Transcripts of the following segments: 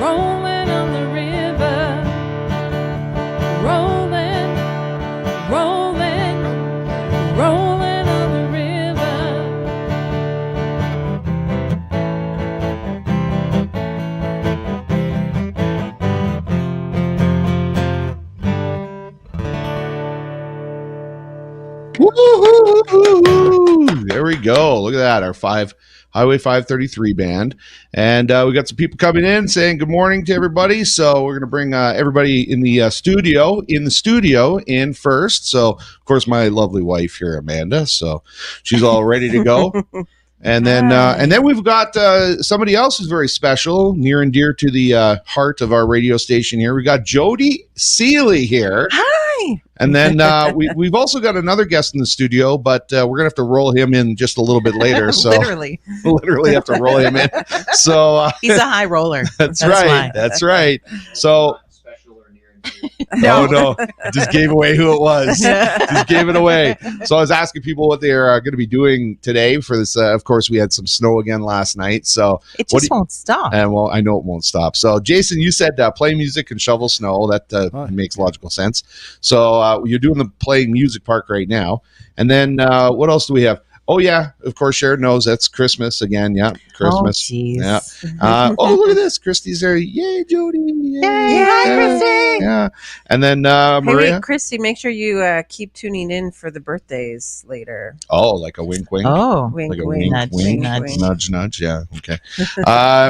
rolling on the river, rolling, rolling, rolling on the river. Woo-hoo-hoo-hoo. There we go. Look at that. Our Highway 533 band. And we got some people coming in saying good morning to everybody. So we're going to bring everybody in the studio in first. So, of course, my lovely wife here, Amanda. So she's all ready to go. And then we've got somebody else who's very special, near and dear to the heart of our radio station here. We got Jody Seeley here. Hi. And then we've also got another guest in the studio, but we're going to have to roll him in just a little bit later. So literally have to roll him in. So he's a high roller. That's right. That's right. So no, just gave away who it was. Just gave it away. So I was asking people what they're going to be doing today for this. Of course, we had some snow again last night, so it just won't stop. And well, I know it won't stop. So, Jason, you said play music and shovel snow. That makes logical sense. So you're doing the playing music part right now, and then what else do we have? Oh, yeah. Of course, Sharon knows that's Christmas again. Yeah, Christmas. Oh, jeez. Yeah. Look at this. Christy's there. Yay, Jody. Yay. Hi, Christy. Yeah. And then Maria. Wait, Christy, make sure you keep tuning in for the birthdays later. Oh, like a wink, wink. Oh, wink, like a wink, nudge, wink, nudge. wink. Nudge, nudge. Yeah. Okay.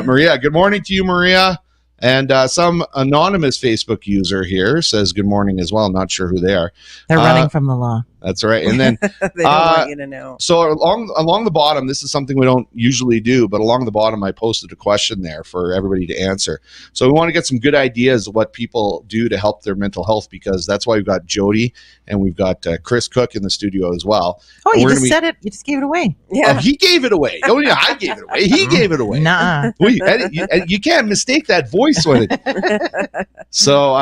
Maria, good morning to you, Maria. And some anonymous Facebook user here says good morning as well. Not sure who they are. They're running from the law. That's right. And then They don't want you to know. So along the bottom, this is something we don't usually do, but along the bottom, I posted a question there for everybody to answer. So we want to get some good ideas of what people do to help their mental health, because that's why we've got Jody and we've got Chris Cook in the studio as well. Oh, you just said it. You just gave it away. Yeah. Oh, he gave it away. Oh, yeah, I gave it away. He gave it away. Nah. You can't mistake that voice with it. So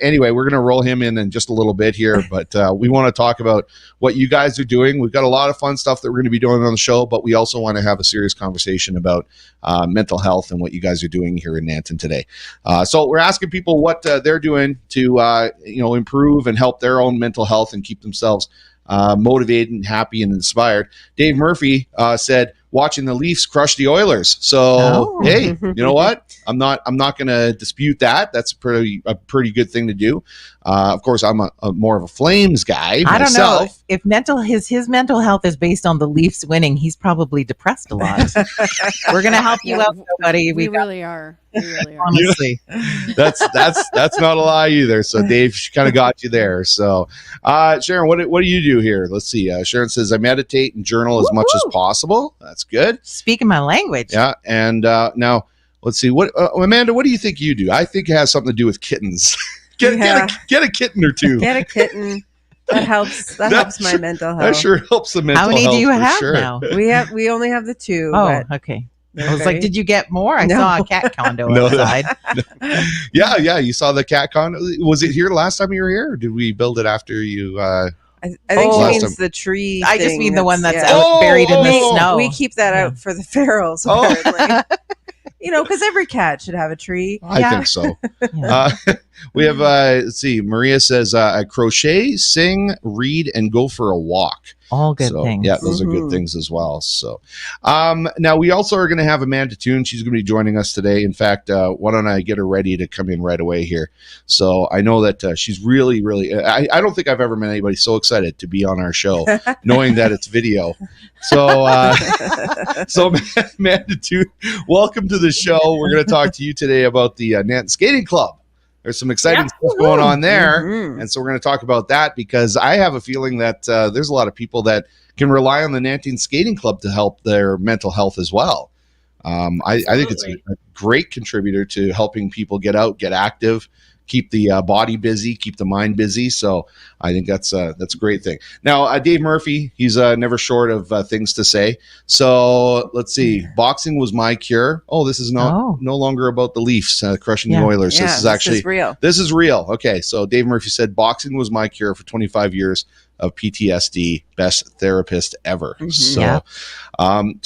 anyway, we're going to roll him in just a little bit here, but we want to talk about what you guys are doing. We've got a lot of fun stuff that we're going to be doing on the show, but we also want to have a serious conversation about mental health and what you guys are doing here in Nanton today. So we're asking people what they're doing to improve and help their own mental health and keep themselves motivated and happy and inspired. Dave Murphy said, watching the Leafs crush the Oilers. So, hey, you know what? I'm not going to dispute that. That's a pretty good thing to do. Of course, I'm a more of a Flames guy myself. I don't know if his mental health is based on the Leafs winning. He's probably depressed a lot. We're going to help you out, buddy. We really are. Honestly, that's not a lie either. So Dave kind of got you there. So Sharon, what do you do here? Let's see. Sharon says I meditate and journal as much as possible. That's good. Speaking my language. Yeah. And now let's see. What Amanda? What do you think you do? I think it has something to do with kittens. Get a kitten or two. Get a kitten. That helps. That helps my mental health. That sure helps the mental health. How many do you have sure. now? We only have the two. Oh, okay. I was like, did you get more? I saw a cat condo outside. Yeah. You saw the cat condo. Was it here last time you were here, or did we build it after you? I think she means the tree. I just mean the one that's out buried in the snow. We keep that out for the ferals, apparently. Because every cat should have a tree. I think so. We have, let's see, Maria says, I crochet, sing, read, and go for a walk. All good things. Yeah, those are good things as well. So now we also are going to have Amanda Toone. She's going to be joining us today. In fact, why don't I get her ready to come in right away here? So I know that she's really, really, I don't think I've ever met anybody so excited to be on our show, knowing that it's video. So, Amanda Toone, welcome to the show. We're going to talk to you today about the Nanton Skating Club. There's some exciting stuff going on there. And so we're going to talk about that, because I have a feeling that there's a lot of people that can rely on the Nanton Skating Club to help their mental health as well. I think it's a great contributor to helping people get out, get active, keep the body busy, keep the mind busy. So I think that's a great thing. Now, Dave Murphy, he's never short of things to say. So let's see. Boxing was my cure. Oh, this is no longer about the Leafs crushing the Oilers. Yeah, this is actually real. This is real. Okay, so Dave Murphy said boxing was my cure for 25 years of PTSD. Best therapist ever. So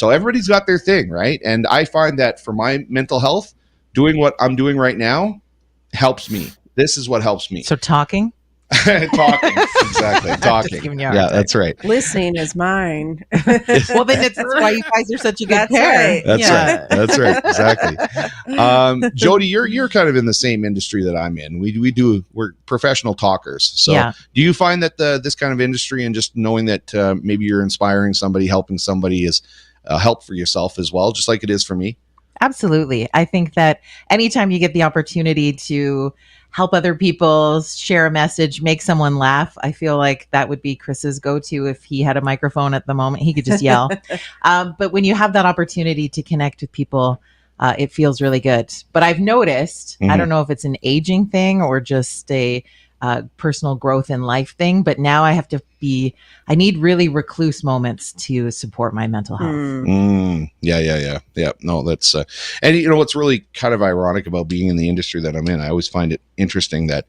everybody's got their thing, right? And I find that for my mental health, doing what I'm doing right now helps me. This is what helps me. So talking. Talking. Exactly. Talking. giving you a hard Yeah, time. that's right. Listening is mine. Well, then that's why you guys are such a good That's pair. right. That's Yeah. right. That's right. Exactly. Jody, you're kind of in the same industry that I'm in. We're professional talkers. So Yeah. do you find that this kind of industry and just knowing that maybe you're inspiring somebody, helping somebody is help for yourself as well, just like it is for me? Absolutely. I think that anytime you get the opportunity to help other people, share a message, make someone laugh, I feel like that would be Chris's go-to if he had a microphone at the moment. He could just yell. But when you have that opportunity to connect with people, it feels really good. But I've noticed, I don't know if it's an aging thing or just a personal growth in life thing, but now I need really recluse moments to support my mental health. Yeah. No, that's and you know what's really kind of ironic about being in the industry that I'm in, I always find it interesting that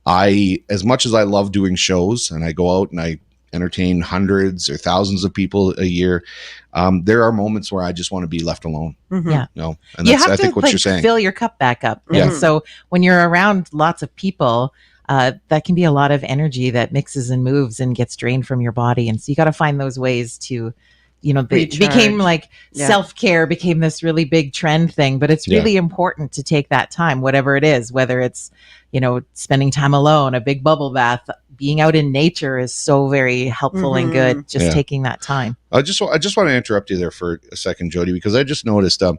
as much as I love doing shows and I go out and I entertain hundreds or thousands of people a year, there are moments where I just want to be left alone. Yeah. No, and that's, I think what you're saying. Fill your cup back up. Yeah. And so when you're around lots of people, that can be a lot of energy that mixes and moves and gets drained from your body. And so you got to find those ways to, it became like self-care became this really big trend thing, but it's really important to take that time, whatever it is, whether it's, spending time alone, a big bubble bath, being out in nature is so very helpful and good. Just taking that time. I just want to interrupt you there for a second, Jody, because I just noticed, we're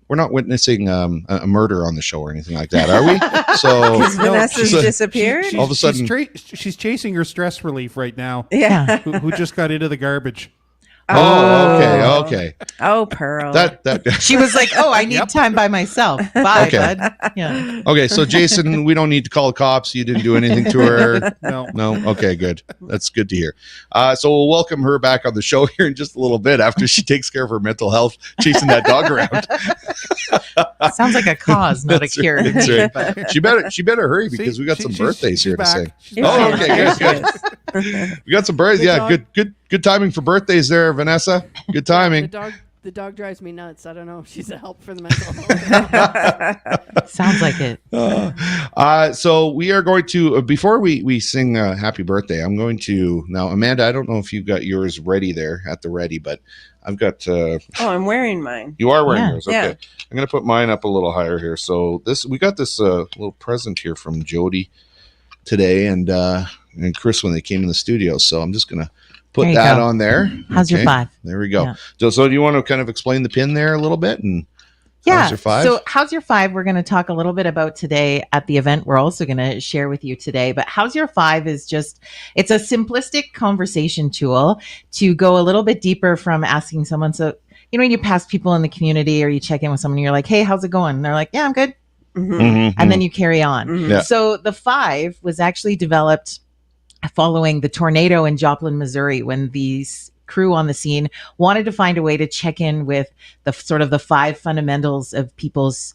not witnessing a murder on the show or anything like that, are we? So Vanessa's disappeared? All of a sudden. She's chasing her stress relief right now. Yeah. Who just got into the garbage. Okay. Oh, Pearl. That she was like, "Oh, I need time by myself." Bye, bud. Yeah. Okay, so Jason, we don't need to call the cops. You didn't do anything to her. No. Okay, good. That's good to hear. So we'll welcome her back on the show here in just a little bit after she takes care of her mental health, chasing that dog around. Sounds like a cause, not a cure. That's right. She better hurry because we got some birthdays here back. to sing. Oh, okay, good. We got some birthdays. Yeah, good timing for birthdays there, Vanessa. Good timing. The dog drives me nuts. I don't know if she's a help for the mental health. Sounds like it. So we are going to, before we sing happy birthday, I'm going to, now Amanda, I don't know if you've got yours ready there at the ready, but I've got I'm wearing mine. You are wearing yours. Okay. Yeah. I'm going to put mine up a little higher here. So we got this little present here from Jody today and Chris when they came in the studio. So I'm just going to put that on there. How's your 5? There we go. Yeah. So do you want to kind of explain the pin there a little bit? And how's your 5? So how's your 5? We're going to talk a little bit about today at the event. We're also going to share with you today. But how's your 5 is just, it's a simplistic conversation tool to go a little bit deeper from asking someone. So, when you pass people in the community or you check in with someone, you're like, hey, how's it going? And they're like, yeah, I'm good. And then you carry on. Yeah. So the 5 was actually developed following the tornado in Joplin, Missouri, when these crew on the scene wanted to find a way to check in with the sort of the 5 fundamentals of people's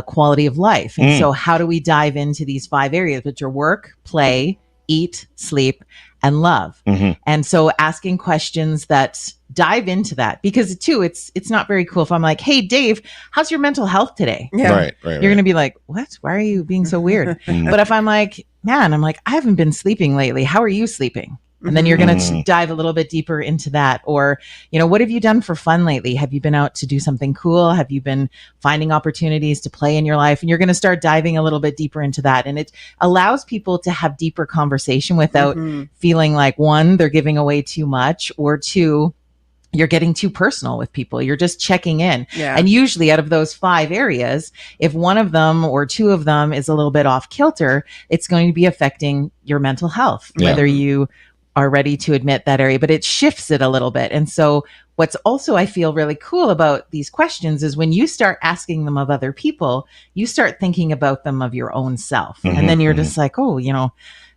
quality of life. And so how do we dive into these 5 areas, which are work, play, eat, sleep, and love? And so asking questions that dive into that, because too, it's not very cool if I'm like, hey, Dave, how's your mental health today? Yeah. Right. You're going to be like, what? Why are you being so weird? But if I'm like, man, I haven't been sleeping lately. How are you sleeping? And then you're going to dive a little bit deeper into that. Or, what have you done for fun lately? Have you been out to do something cool? Have you been finding opportunities to play in your life? And you're going to start diving a little bit deeper into that. And it allows people to have deeper conversation without feeling like, 1, they're giving away too much, or 2, you're getting too personal with people. You're just checking in. Yeah. And usually out of those 5 areas, if one of them or 2 of them is a little bit off kilter, it's going to be affecting your mental health, whether you are ready to admit that area, but it shifts it a little bit. And so what's also, I feel really cool about these questions is when you start asking them of other people, you start thinking about them of your own self. And then you're just like, oh,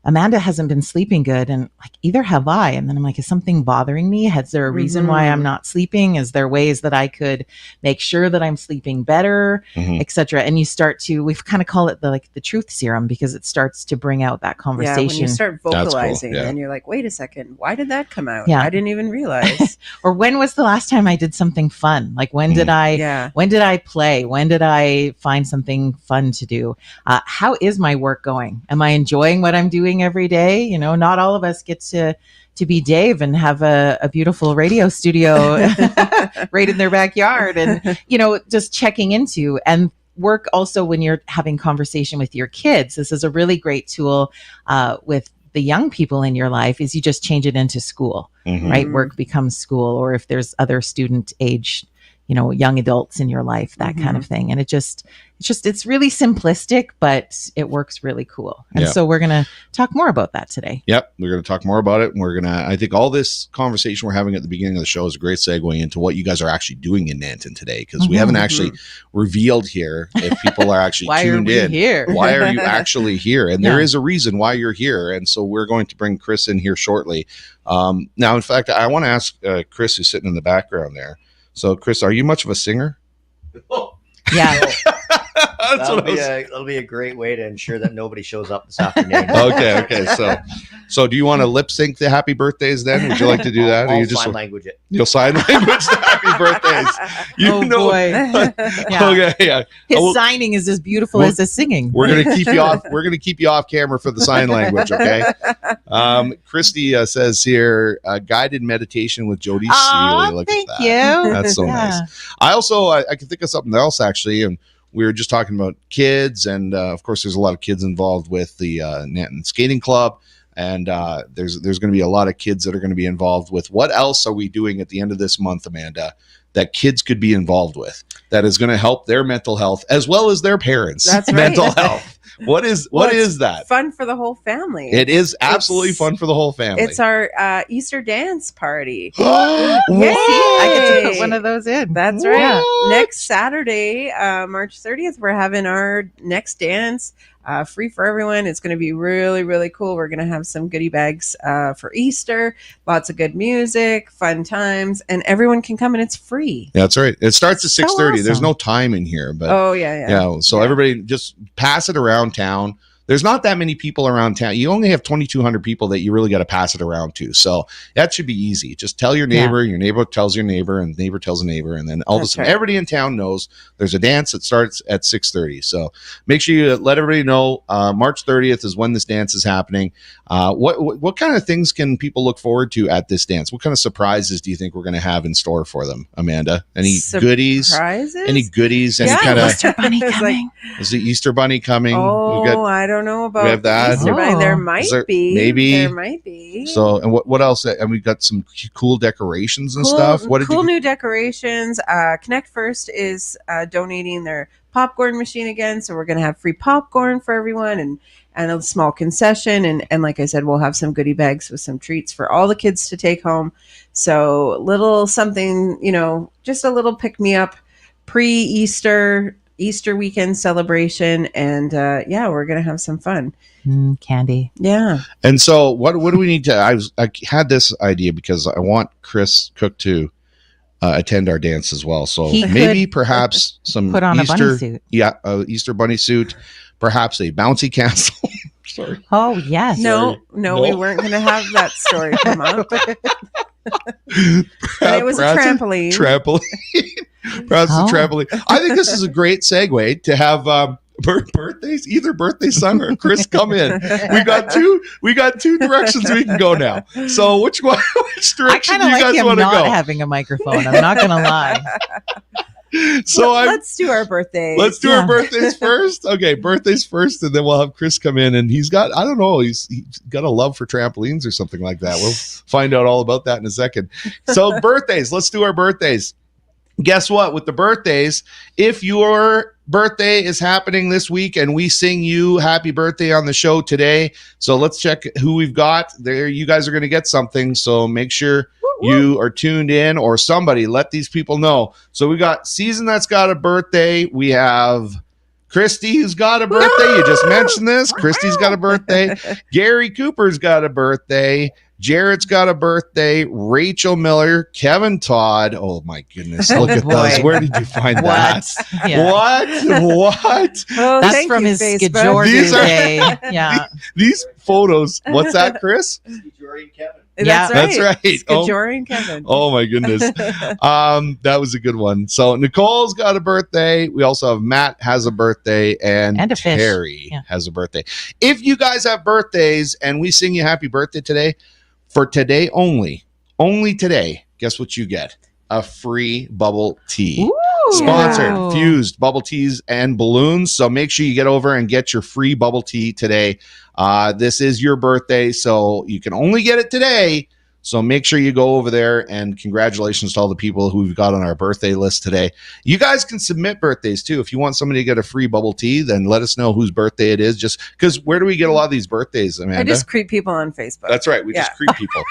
Amanda hasn't been sleeping good, and like either have I. And then I'm like, is something bothering me? Is there a reason why I'm not sleeping? Is there ways that I could make sure that I'm sleeping better, etc.? And you start to, we've kind of call it the truth serum, because it starts to bring out that conversation. Yeah, when you start vocalizing, cool. and you're like, wait a second, why did that come out? Yeah. I didn't even realize. Or when was the last time I did something fun? Like when did I play? When did I find something fun to do? How is my work going? Am I enjoying what I'm doing every day? You know, not all of us get to be Dave and have a beautiful radio studio right in their backyard, and, you know, just checking into and work also when you're having conversation with your kids. This is a really great tool with the young people in your life, is you just change it into school, right? Work becomes school, or if there's other student age, you know, young adults in your life, that kind of thing. And it's really simplistic, but it works really cool. And so we're going to talk more about that today. Yep. We're going to talk more about it. And I think all this conversation we're having at the beginning of the show is a great segue into what you guys are actually doing in Nanton today. Because we haven't actually revealed here if people are actually tuned in. Here? Why are you actually here? And there is a reason why you're here. And so we're going to bring Chris in here shortly. Now, in fact, I want to ask Chris, who's sitting in the background there. So, Chris, are you much of a singer? Yeah. That'll be a great way to ensure that nobody shows up this afternoon. Okay. So do you want to lip sync the happy birthdays then? Would you like to do that? I'll sign language it. You'll sign language the happy birthdays. Boy. Yeah. Okay, yeah. His signing is as beautiful as his singing. We're gonna keep you off. We're gonna keep you off camera for the sign language, okay? Christy says here, guided meditation with Jody Seeley. Look thank at that. you. That's so nice. I also I can think of something else actually, and we were just talking about kids, and of course, there's a lot of kids involved with the Nanton Skating Club, and there's going to be a lot of kids that are going to be involved with. What else are we doing at the end of this month, Amanda, that kids could be involved with that is going to help their mental health as well as their parents' mental health? What is that? Fun for the whole family. It is absolutely fun for the whole family. It's our Easter dance party. Yay! I get to put one of those in. That's right. Yeah. Next Saturday, March 30th, we're having our next dance. Free for everyone. It's going to be really, really cool. We're going to have some goodie bags for Easter, lots of good music, fun times, and everyone can come and it's free. That's right. It starts at 6:30. Awesome. There's no time in here, but so everybody just pass it around town. There's not that many people around town. You only have 2,200 people that you really got to pass it around to. So that should be easy. Just tell your neighbor, your neighbor tells your neighbor, and neighbor tells a neighbor. And then all of a sudden, everybody in town knows there's a dance that starts at 6:30. So make sure you let everybody know March 30th is when this dance is happening. What kind of things can people look forward to at this dance? What kind of surprises do you think we're going to have in store for them, Amanda? Any goodies? Any goodies? Any kind of Easter bunny coming? Is the Easter bunny coming? I don't know about we have that. Easter bunny. There might be. Maybe. There might be. So, and what else? And we've got some cool decorations and stuff. What new decorations. Connect First is donating their popcorn machine again. So we're going to have free popcorn for everyone and a small concession. And like I said, we'll have some goodie bags with some treats for all the kids to take home. So little something, just a little pick-me-up pre-Easter weekend celebration, and we're gonna have some fun. Candy. Yeah. And so what do we need to I had this idea because I want Chris Koch to attend our dance as well, so maybe perhaps some put on Easter, a bunny suit. Easter bunny suit, perhaps a bouncy castle. Sorry. Oh yes. No, we weren't gonna have that story come up. It was a trampoline. Perhaps a trampoline. I think this is a great segue to have birthdays, either birthday son or Chris come in. We got two directions we can go now. So which direction do you guys want to go? Having a microphone. I'm not gonna lie. So let's do our birthdays. Let's do our birthdays first. Okay, birthdays first, and then we'll have Chris come in, and he's got he's got a love for trampolines or something like that. We'll find out all about that in a second. So birthdays, let's do our birthdays. Guess what? With the birthdays, if your birthday is happening this week and we sing you happy birthday on the show today, so let's check who we've got there. You guys are going to get something, so make sure you are tuned in, or somebody let these people know. So we got Season that's got a birthday. We have Christy who's got a birthday. You just mentioned this. Christy's got a birthday. Gary Cooper's got a birthday. Jarrett's got a birthday. Rachel Miller, Kevin Todd. Oh my goodness. Look at those. Where did you find that? Yeah. What? Oh, that's from his Skajordu day. Yeah. These photos. What's that, Chris? Jordy and Kevin. Yeah. That's right. That's right. Skajori and Kevin. Oh my goodness. That was a good one. So Nicole's got a birthday. We also have Matt has a birthday and And a fish. Terry Yeah. has a birthday. If you guys have birthdays and we sing you happy birthday today, for today only today, guess what you get? A free bubble tea. Ooh. Sponsored Fused bubble teas and balloons. So make sure you get over and get your free bubble tea today. This is your birthday, so you can only get it today. So make sure you go over there, and congratulations to all the people who we've got on our birthday list today. You guys can submit birthdays too. If you want somebody to get a free bubble tea, then let us know whose birthday it is. Just because where do we get a lot of these birthdays, Amanda? I just creep people on Facebook. That's right. We just creep people.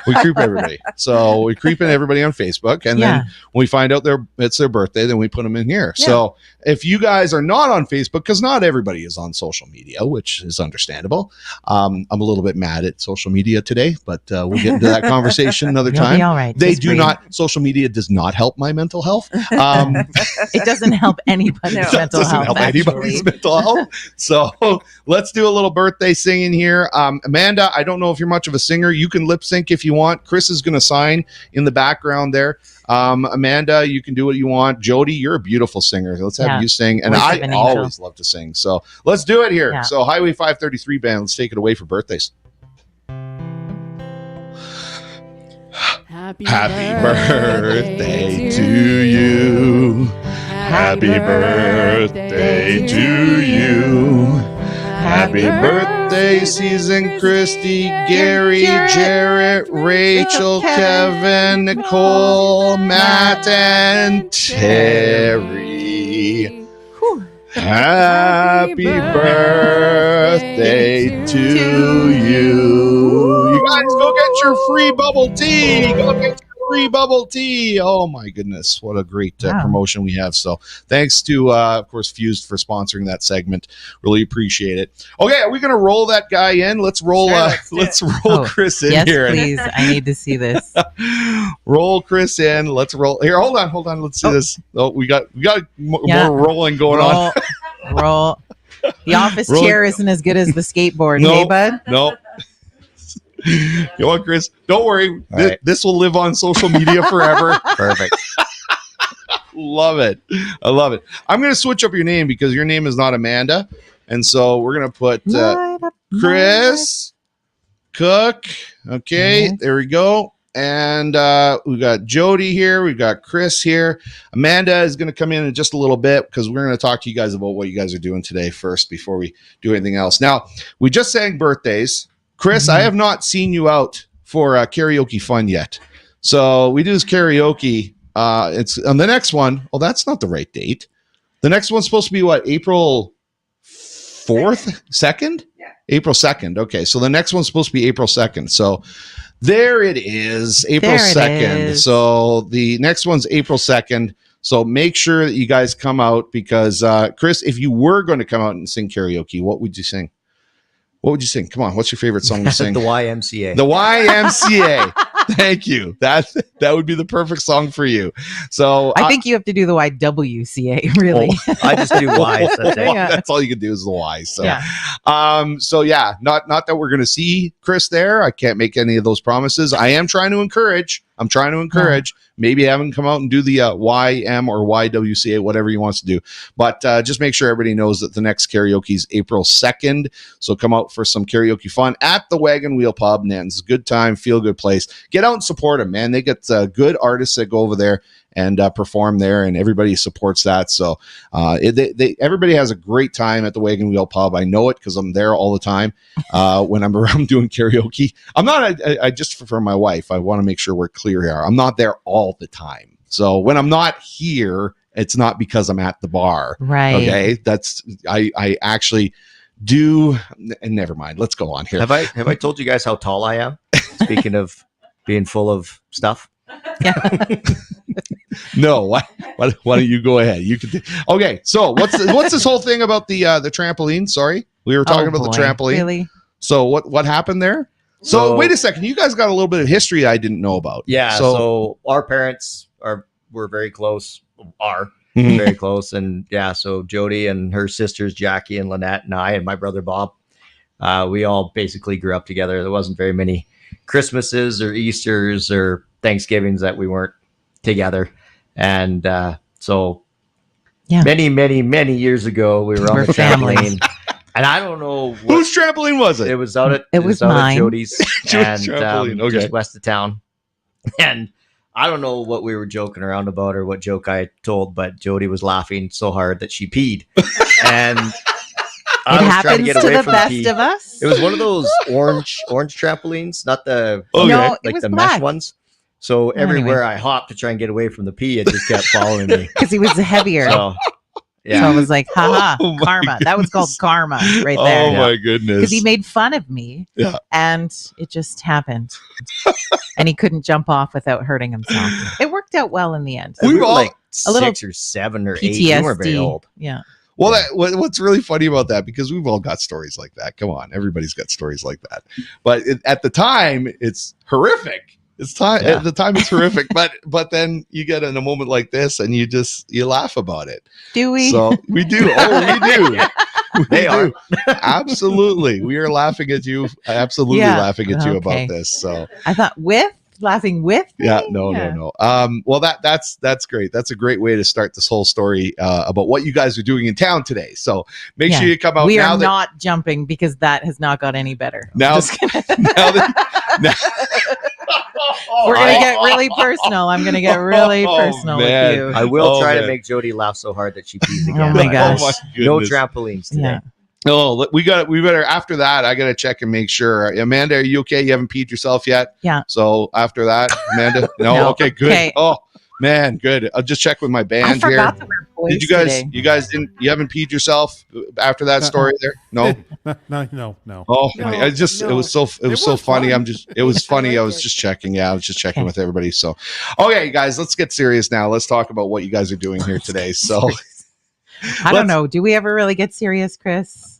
We creep everybody. So we creep in everybody on Facebook, and then when we find out it's their birthday, then we put them in here. Yeah. So if you guys are not on Facebook, because not everybody is on social media, which is understandable. I'm a little bit mad at social media today, but we'll get into that conversation another You'll time. be all right. They Just do breathe. not. Social media does not help my mental health. It doesn't help anybody's No. mental doesn't health. help Actually. anybody's mental health. So let's do a little birthday singing here. Amanda, I don't know if you're much of a singer. You can lip sync if you want. Chris is going to sign in the background there. Amanda, you can do what you want. Jody, you're a beautiful singer. Let's have you sing. And Voice of I an angel. always love to sing. So let's do it here. Yeah. So Highway 533 band, let's take it away for birthdays. Happy birthday to you. Happy birthday to you. Happy birthday, Susan, Christy, Gary, Jarrett, Rachel, Kevin, Nicole, Matt, and Terry. Happy birthday to you. You guys go get your free bubble tea. Go get your free bubble tea. Oh my goodness. What a great promotion we have. So thanks to, of course, Fused for sponsoring that segment. Really appreciate it. Okay. Are we going to roll that guy in? Let's roll, let's roll Chris in yes, here. Please. I need to see this. Roll Chris in. Let's roll here. Hold on. Let's see this. Oh, we got more rolling going on. Roll. The office Roll. chair isn't as good as the skateboard, No. hey, bud? No. You know what, Chris? Don't worry. right. This will live on social media forever. Perfect. Love it. I love it. I'm going to switch up your name because your name is not Amanda. And so we're going to put Chris Cook. Okay, Yes. there we go. And we got Jody here. We've got Chris here. Amanda is going to come in just a little bit because we're going to talk to you guys about what you guys are doing today first before we do anything else. Now, we just sang birthdays. Chris, I have not seen you out for karaoke fun yet. So we do this karaoke. It's on the next one. Oh, that's not the right date. The next one's supposed to be what? April 4th? 2nd? Yeah. April 2nd. Okay. So the next one's supposed to be April 2nd. So there it is. April There it 2nd. is. So the next one's April 2nd. So make sure that you guys come out because Chris, if you were going to come out and sing karaoke, what would you sing? What would you sing? Come on. What's your favorite song to sing? The YMCA. The YMCA. Thank you. That would be the perfect song for you. So I think you have to do the YWCA, really. I just do Y's. That's it. Yeah. that's all you can do is the Y. So, Yeah. not that we're going to see Chris there. I can't make any of those promises. I am trying to encourage. Maybe have him come out and do the YM or YWCA, whatever he wants to do. But just make sure everybody knows that the next karaoke is April 2nd. So come out for some karaoke fun at the Wagon Wheel Pub. Nanton's good time, feel good place. Get out and support them, man. They get good artists that go over there and perform there, and everybody supports that. So everybody has a great time at the Wagon Wheel Pub. I know it because I'm there all the time when I'm around doing karaoke. I'm not, I just for my wife, I want to make sure we're clear here. I'm not there all the time. So when I'm not here, it's not because I'm at the bar. Right. Okay. That's, I actually do. And never mind. Let's go on here. Have I told you guys how tall I am? Speaking of being full of stuff. No, why don't you go ahead? You can. Okay, so what's this whole thing about the trampoline? Sorry, we were talking about the trampoline. Really? So what happened there? So wait a second, you guys got a little bit of history I didn't know about. Yeah. So our parents were very close. Mhm. Very close, and yeah. So Jody and her sisters Jackie and Lynette and I and my brother Bob, we all basically grew up together. There wasn't very many Christmases or Easters or Thanksgivings that we weren't together. And so many years ago, we were on the trampoline. And I don't know whose trampoline was it? It was out at mine. Jody's and trampoline. Okay. just west of town. And I don't know what we were joking around about or what joke I told, but Jody was laughing so hard that she peed. And it happens to the best of us. It was one of those orange trampolines, not the no, it was the black mesh ones. So everywhere I hopped to try and get away from the pee, it just kept following me. Because he was heavier. So, yeah. So I was like, haha, Oh my karma. goodness. That was called karma right there. Oh my goodness. Because he made fun of me. Yeah. And it just happened. And he couldn't jump off without hurting himself. It worked out well in the end. We were all- like a little 6 or 7 or 8. PTSD. We were very old. Yeah. Well, what's really funny about that, because we've all got stories like that. Come on, everybody's got stories like that. But at the time, it's horrific. At the time, it's horrific. But then you get in a moment like this, and you laugh about it. Do we? So we do. Oh, we do. They are. Absolutely. We are laughing at you. Absolutely laughing at you about this. So I thought laughing with me? Yeah, no. Well, that's great. That's a great way to start this whole story about what you guys are doing in town today. So make sure you come out. We now are not jumping because that has not got any better. Now, we're gonna get really personal. I'm gonna get really personal with you. I will try to make Jody laugh so hard that she pees again. Oh my gosh. No trampolines today. Yeah. Oh, we better after that. I gotta check and make sure. Amanda, are you okay? You haven't peed yourself yet? Yeah. So after that, Amanda, no. Okay, good. Okay. Oh man, good. I'll just check with my band I forgot here. to wear boys Did you guys? today. You guys didn't? You haven't peed yourself after that story there? No. No. Oh, No, it was so funny. fun. It was funny. I was just checking. Yeah, I was just checking with everybody. So, okay, guys, let's get serious now. Let's talk about what you guys are doing here today. So, I don't know. Do we ever really get serious, Chris?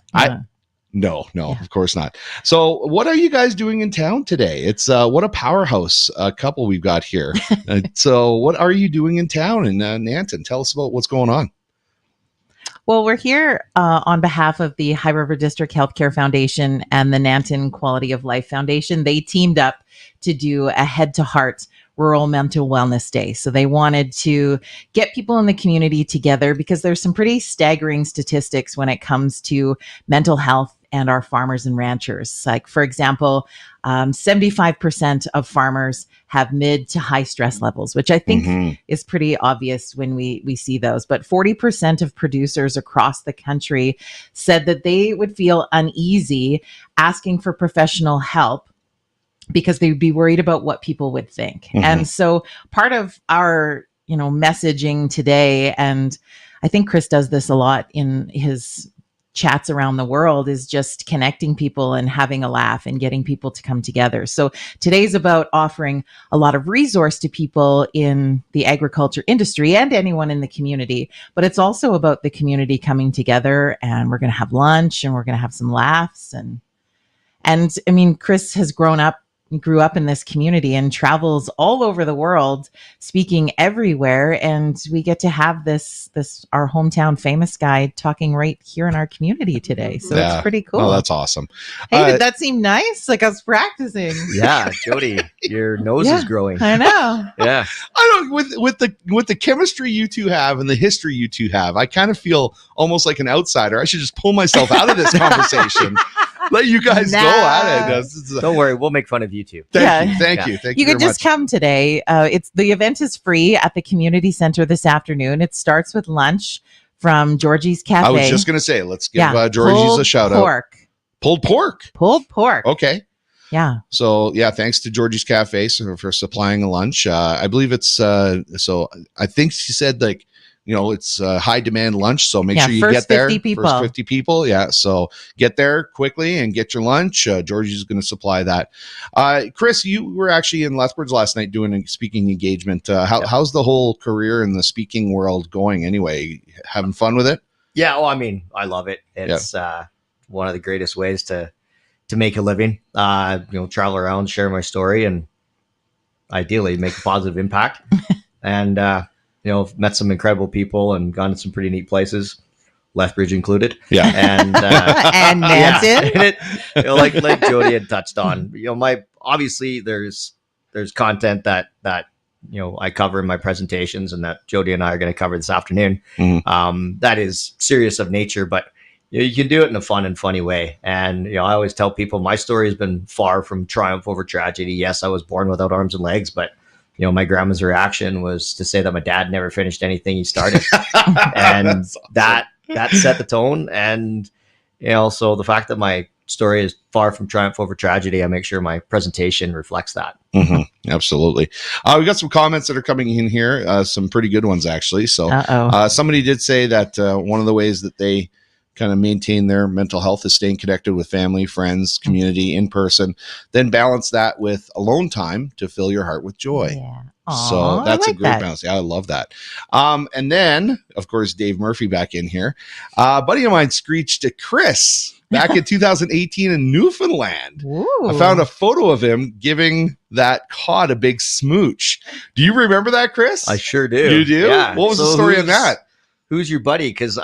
No, of course not. So what are you guys doing in town today? It's what a powerhouse couple we've got here. So what are you doing in town in Nanton? Tell us about what's going on. Well, we're here on behalf of the High River District Healthcare Foundation and the Nanton Quality of Life Foundation. They teamed up to do a Head to Heart Rural Mental Wellness Day. So they wanted to get people in the community together because there's some pretty staggering statistics when it comes to mental health and our farmers and ranchers. Like, for example, 75% of farmers have mid to high stress levels, which I think is pretty obvious when we see those. But 40% of producers across the country said that they would feel uneasy asking for professional help because they would be worried about what people would think. And so part of our, messaging today, and I think Chris does this a lot in his chats around the world, is just connecting people and having a laugh and getting people to come together. So today's about offering a lot of resource to people in the agriculture industry and anyone in the community, but it's also about the community coming together, and we're going to have lunch and we're going to have some laughs. And I mean, Chris grew up in this community and travels all over the world, speaking everywhere. And we get to have this our hometown famous guy talking right here in our community today. So it's pretty cool. Oh, that's awesome. Hey, did that seem nice? Like I was practicing. Yeah, Jody, your nose is growing. I know. Yeah. I don't with the chemistry you two have and the history you two have, I kind of feel almost like an outsider. I should just pull myself out of this conversation. Let you guys go at it. Don't worry, we'll make fun of you too. Thank you. You could just come today. The event is free at the community center this afternoon. It starts with lunch from Georgie's Cafe. I was just going to say, let's give Georgie's a shout out. Pulled pork. Okay. Yeah. So thanks to Georgie's Cafe for supplying a lunch. I believe it's so I think she said it's a high demand lunch. So make sure you get there. First 50 people. Yeah. So get there quickly and get your lunch. Georgie's going to supply that. Chris, you were actually in Lethbridge last night doing a speaking engagement. How's the whole career in the speaking world going anyway? Having fun with it? Yeah. Well, I mean, I love it. It's one of the greatest ways to make a living, travel around, share my story, and ideally make a positive impact. And, met some incredible people and gone to some pretty neat places, Lethbridge included. Yeah. And Nanton. Like Jody had touched on, obviously there's content that I cover in my presentations and that Jody and I are going to cover this afternoon. That is serious of nature, but you can do it in a fun and funny way. And I always tell people my story has been far from triumph over tragedy. Yes, I was born without arms and legs, but my grandma's reaction was to say that my dad never finished anything he started, and awesome. that set the tone. And so the fact that my story is far from triumph over tragedy, I make sure my presentation reflects that. Absolutely. We got some comments that are coming in here, some pretty good ones actually. So somebody did say that one of the ways that they kind of maintain their mental health is staying connected with family, friends, community in person, then balance that with alone time to fill your heart with joy. Yeah. Aww, so that's like a great that. balance. Yeah, I love that. And then, of course, Dave Murphy back in here. A buddy of mine screeched to Chris back in 2018 in Newfoundland. Ooh. I found a photo of him giving that cod a big smooch. Do you remember that, Chris? I sure do. You do? Yeah. What was the story on that? Who's your buddy? Because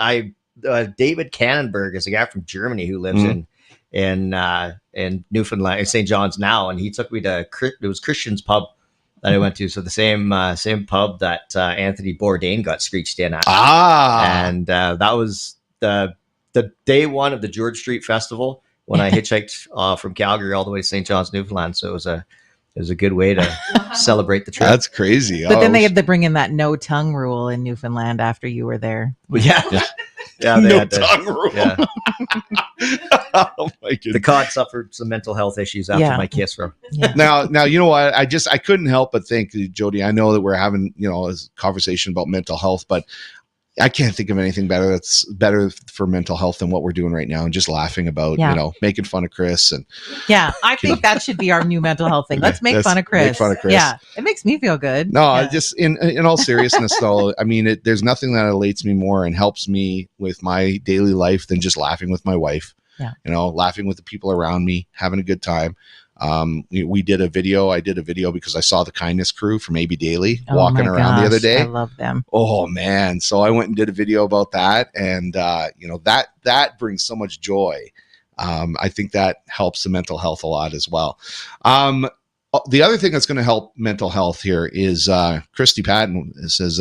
David Cannonberg is a guy from Germany who lives in Newfoundland, in St. John's now, and he took me to it was Christian's pub that I went to. So the same pub that Anthony Bourdain got screeched in at. And that was the day one of the George Street Festival when I hitchhiked from Calgary all the way to St. John's, Newfoundland. So it was a good way to celebrate the trip. That's crazy. But then they had to bring in that no tongue rule in Newfoundland after you were there. Yeah. Yeah, they had tongue rule. Yeah. Oh my goodness. The cod suffered some mental health issues after my kiss from. Yeah. Now, you know what? I couldn't help but think, Jody, I know that we're having, a conversation about mental health, but I can't think of anything better that's better for mental health than what we're doing right now, and just laughing about, making fun of Chris. And I think that should be our new mental health thing. Let's make fun of Chris. Make fun of Chris. Yeah, it makes me feel good. No, just in all seriousness, though, I mean, there's nothing that elates me more and helps me with my daily life than just laughing with my wife. Yeah, laughing with the people around me, having a good time. I did a video because I saw the Kindness Crew from AB Daily walking around the other day. I love them. Oh man. So I went and did a video about that. And, that brings so much joy. I think that helps the mental health a lot as well. The other thing that's going to help mental health here is, Christy Patton says,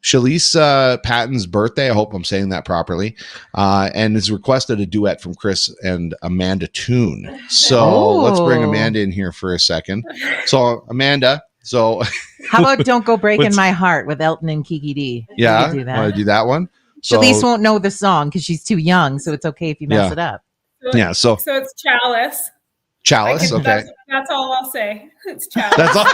Shalise Patton's birthday. I hope I'm saying that properly. And has requested a duet from Chris and Amanda Toone. So let's bring Amanda in here for a second. So Amanda, how about Don't Go Breaking My Heart with Elton and Kiki D? Yeah. Do that. Want to do that one? Shalise won't know the song because she's too young. So it's okay if you mess it up. So it's Chalice. Chalice. Okay. That's all I'll say. It's Chalice. That's all.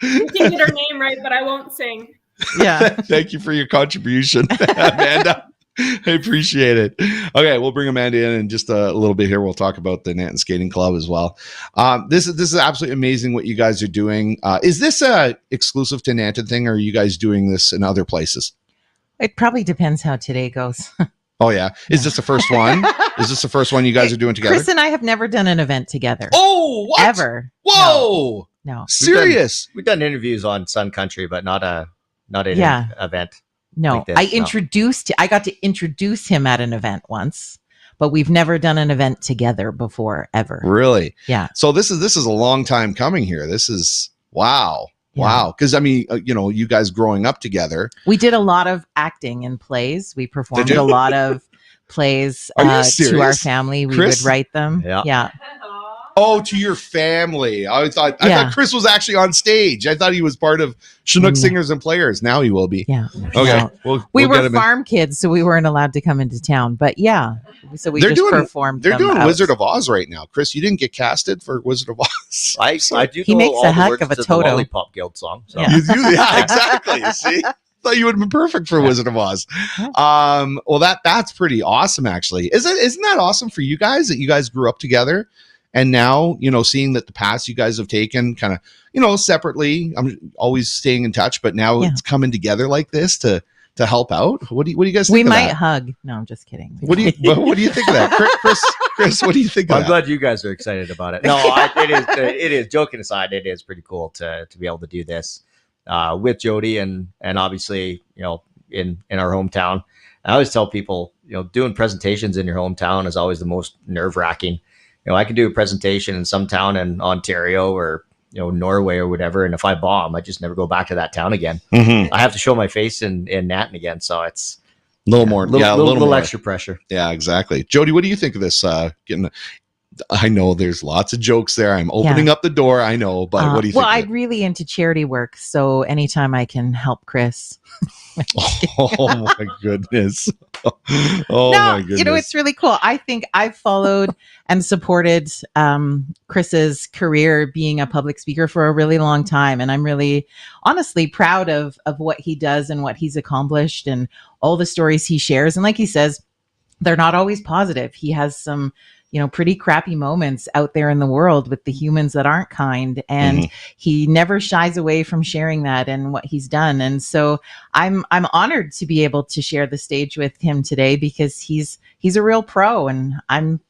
You can get her name right, but I won't sing. Yeah. Thank you for your contribution, Amanda. I appreciate it. Okay, we'll bring Amanda in just a little bit here. We'll talk about the Nanton Skating Club as well. This is absolutely amazing what you guys are doing. Is this a exclusive to Nanton thing, or are you guys doing this in other places? It probably depends how today goes. Oh yeah. Is this the first one? Is this the first one you guys are doing together? Chris and I have never done an event together. Oh, what? Ever. Whoa. No. Serious? We've done interviews on Sun Country, but not an event. No. Like this, I got to introduce him at an event once, but we've never done an event together before, ever. Really? Yeah. So this is a long time coming here. This is wow. Yeah. Wow. Because I mean, you guys growing up together. We did a lot of acting in plays. We performed a lot of plays to our family. We would write them. Yeah. Oh, to your family. I thought Chris was actually on stage. I thought he was part of Chinook Singers and Players. Now he will be. Yeah. Okay. No. We were farm kids, so we weren't allowed to come into town. But yeah, so we performed. They're doing Wizard of Oz right now. Chris, you didn't get casted for Wizard of Oz. I do. He makes a heck of a Toto. The Lollipop Guild song. So. Yeah. Yeah, exactly. You see? Thought you would have been perfect for Wizard of Oz. Well, that's pretty awesome, actually. Isn't that awesome for you guys that you guys grew up together? And now, seeing that the paths you guys have taken kind of, separately, I'm always staying in touch, but now it's coming together like this to help out. What do you guys think we of might that? hug. No, I'm just kidding. What do you think of that? Chris, what do you think of that? I'm glad you guys are excited about it. No, it is, joking aside, it is pretty cool to be able to do this with Jody and obviously, in our hometown. I always tell people, doing presentations in your hometown is always the most nerve-wracking. I could do a presentation in some town in Ontario or Norway or whatever, and if I bomb, I just never go back to that town again. Mm-hmm. I have to show my face in Nanton again, so it's A little more, a little more extra pressure. Yeah, exactly. Jody, what do you think of this? I know there's lots of jokes there. I'm opening up the door. I know, but what do you think? Well, I'm really into charity work, so anytime I can help Chris. Oh my goodness. Oh No, my goodness. it's really cool. I think I've followed and supported Chris's career being a public speaker for a really long time. And I'm really honestly proud of what he does and what he's accomplished and all the stories he shares. And like he says, they're not always positive. He has some, pretty crappy moments out there in the world with the humans that aren't kind. And he never shies away from sharing that and what he's done. And so I'm honored to be able to share the stage with him today because he's a real pro and I'm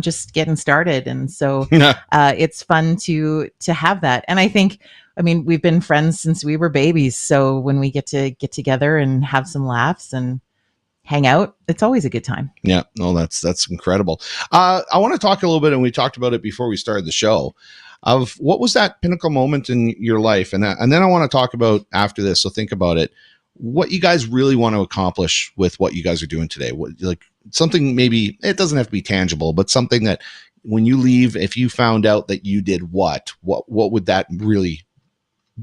just getting started. And so it's fun to have that. And I think, we've been friends since we were babies. So when we get together and have some laughs and hang out, it's always a good time. Yeah, no, that's incredible. I want to talk a little bit, and we talked about it before we started the show, of what was that pinnacle moment in your life, and then I want to talk about after this. So think about it, what you guys really want to accomplish with what you guys are doing today. What, like something, maybe it doesn't have to be tangible, but something that when you leave, if you found out that you did what would that really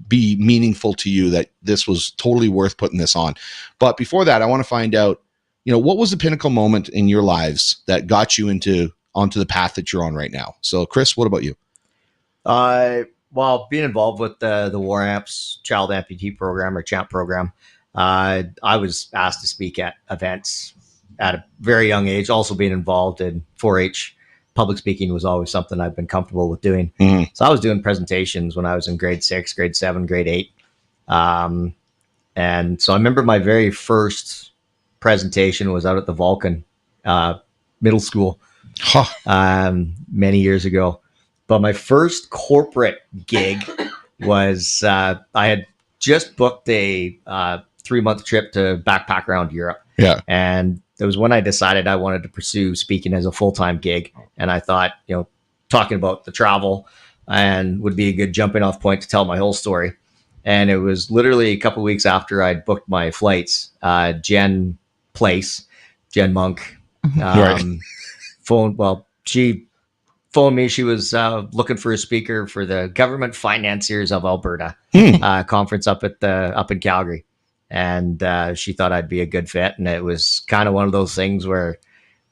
be meaningful to you, that this was totally worth putting this on? But before that, I want to find out, what was the pinnacle moment in your lives that got you onto the path that you're on right now? So Chris, what about you? Well, being involved with the War Amps Child Amputee Program or CHAMP program, I was asked to speak at events at a very young age. Also being involved in 4-H, public speaking was always something I've been comfortable with doing. So I was doing presentations when I was in grade 6, grade 7, grade 8. And so I remember my very first presentation was out at the Vulcan middle school many years ago. But my first corporate gig was I had just booked a 3-month trip to backpack around Europe. Yeah. And it was when I decided I wanted to pursue speaking as a full-time gig. And I thought, talking about the travel and would be a good jumping off point to tell my whole story. And it was literally a couple of weeks after I'd booked my flights, Jen Monk, she phoned me. She was looking for a speaker for the Government Financiers of Alberta conference up in Calgary. And she thought I'd be a good fit. And it was kind of one of those things where,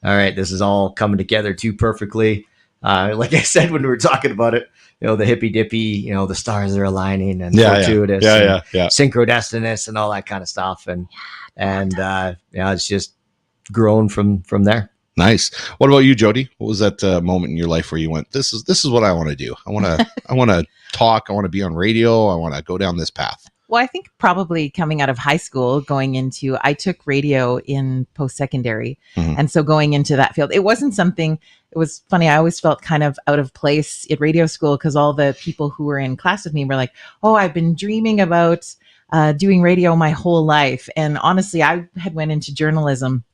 all right, this is all coming together too perfectly. Like I said, when we were talking about it, the hippy dippy, the stars are aligning and fortuitous, synchrodestinous and all that kind of stuff. And it's just grown from there. Nice. What about you, Jody? What was that moment in your life where you went, this is what I want to do. I want to talk. I want to be on radio. I want to go down this path. Well, I think probably coming out of high school, I took radio in post-secondary. And so going into that field, it wasn't something, it was funny. I always felt kind of out of place at radio school because all the people who were in class with me were like, oh, I've been dreaming about doing radio my whole life. And honestly, I had went into journalism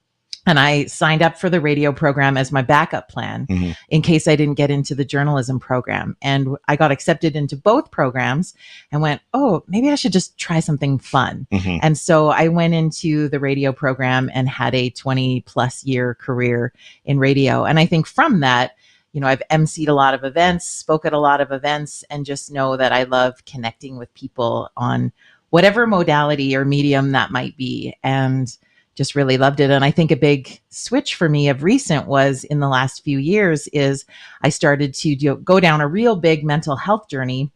and I signed up for the radio program as my backup plan in case I didn't get into the journalism program. And I got accepted into both programs and went, oh, maybe I should just try something fun. And so I went into the radio program and had a 20+ year career in radio. And I think from that, I've emceed a lot of events, spoke at a lot of events, and just know that I love connecting with people on whatever modality or medium that might be. And just really loved it. And I think a big switch for me of recent was in the last few years is I started to go down a real big mental health journey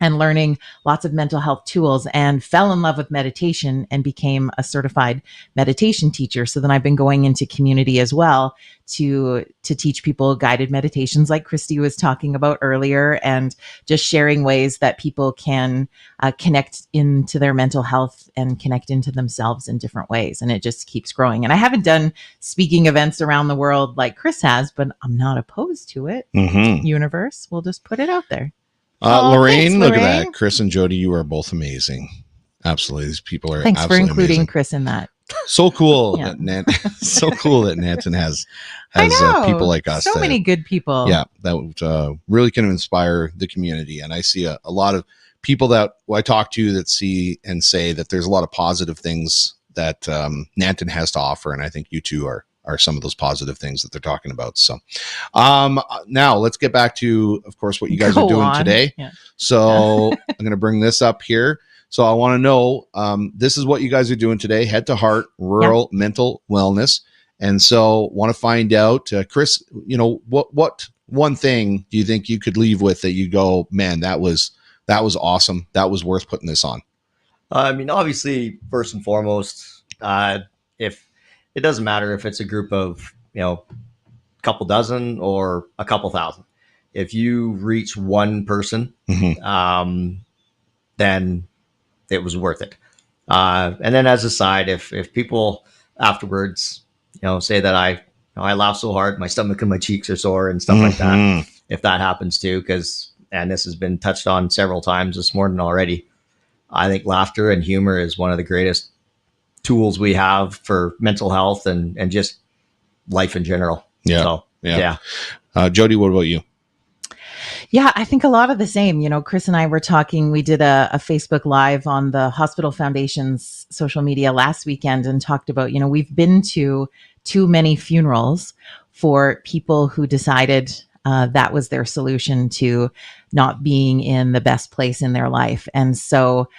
and learning lots of mental health tools, and fell in love with meditation and became a certified meditation teacher. So then I've been going into community as well to teach people guided meditations like Christy was talking about earlier, and just sharing ways that people can connect into their mental health and connect into themselves in different ways. And it just keeps growing. And I haven't done speaking events around the world like Chris has, but I'm not opposed to it. Universe, we'll just put it out there. Lorraine, thanks, look at Lorraine. that. Chris and Jody, you are both amazing. Absolutely. These people are Thanks for absolutely including amazing. Chris in that. So cool Yeah. so cool that Nanton has I know. people like us. So many good people. Yeah, that really can inspire the community. And I see a lot of people that I talk to that see and say that there's a lot of positive things that Nanton has to offer. And I think you two are some of those positive things that they're talking about. So now let's get back to, of course, what you guys are doing today. Yeah. So I'm going to bring this up here. So I want to know, this is what you guys are doing today, Head to Heart, Rural Mental Wellness. And so want to find out, Chris, what one thing do you think you could leave with that you go, man, that was awesome. That was worth putting this on. I mean, obviously, first and foremost, if it doesn't matter if it's a group of, a couple dozen or a couple thousand, if you reach one person, then it was worth it. And then as a side, if people afterwards, say that I laugh so hard, my stomach and my cheeks are sore and stuff like that. If that happens too, and this has been touched on several times this morning already, I think laughter and humor is one of the greatest tools we have for mental health and just life in general. Yeah. So, yeah. Jody, what about you? Yeah, I think a lot of the same. Chris and I were talking, we did a Facebook Live on the Hospital Foundation's social media last weekend and talked about, we've been to too many funerals for people who decided that was their solution to not being in the best place in their life. And so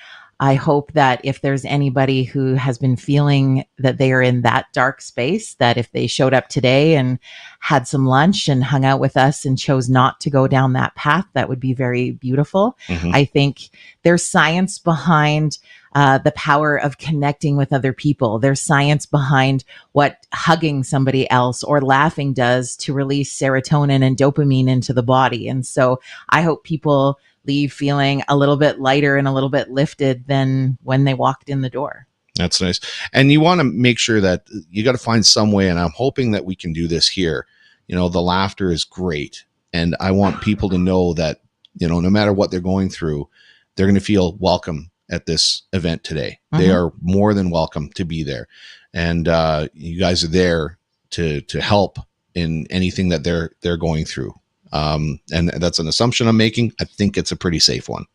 I hope that if there's anybody who has been feeling that they are in that dark space, that if they showed up today and had some lunch and hung out with us and chose not to go down that path, that would be very beautiful. I think there's science behind the power of connecting with other people. There's science behind what hugging somebody else or laughing does to release serotonin and dopamine into the body. And so I hope people leave feeling a little bit lighter and a little bit lifted than when they walked in the door. That's nice. And you want to make sure that you got to find some way, and I'm hoping that we can do this here. The laughter is great. And I want people to know that, no matter what they're going through, they're going to feel welcome at this event today. They are more than welcome to be there. And you guys are there to help in anything that they're going through. And that's an assumption I'm making. I think it's a pretty safe one.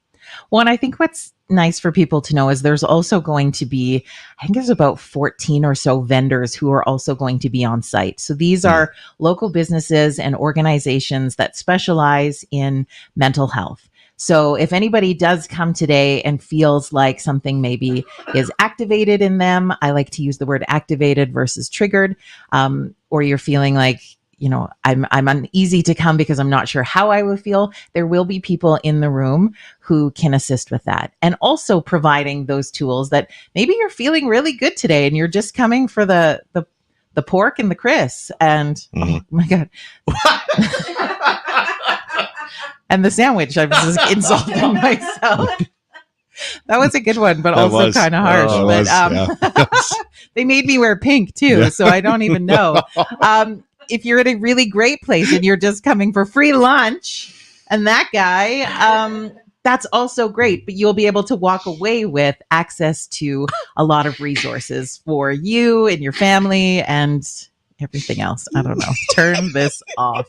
Well, and I think what's nice for people to know is there's also going to be, I think there's about 14 or so vendors who are also going to be on site. So these are local businesses and organizations that specialize in mental health. So if anybody does come today and feels like something maybe is activated in them, I like to use the word activated versus triggered, or you're feeling like, I'm uneasy to come because I'm not sure how I will feel. There will be people in the room who can assist with that. And also providing those tools that maybe you're feeling really good today and you're just coming for the pork and the Chris and oh my God. And the sandwich. I was just insulting myself. That was a good one, but also kind of harsh. They made me wear pink too, so I don't even know. If you're at a really great place and you're just coming for free lunch and that guy, that's also great, but you'll be able to walk away with access to a lot of resources for you and your family and everything else. I don't know. Turn this off.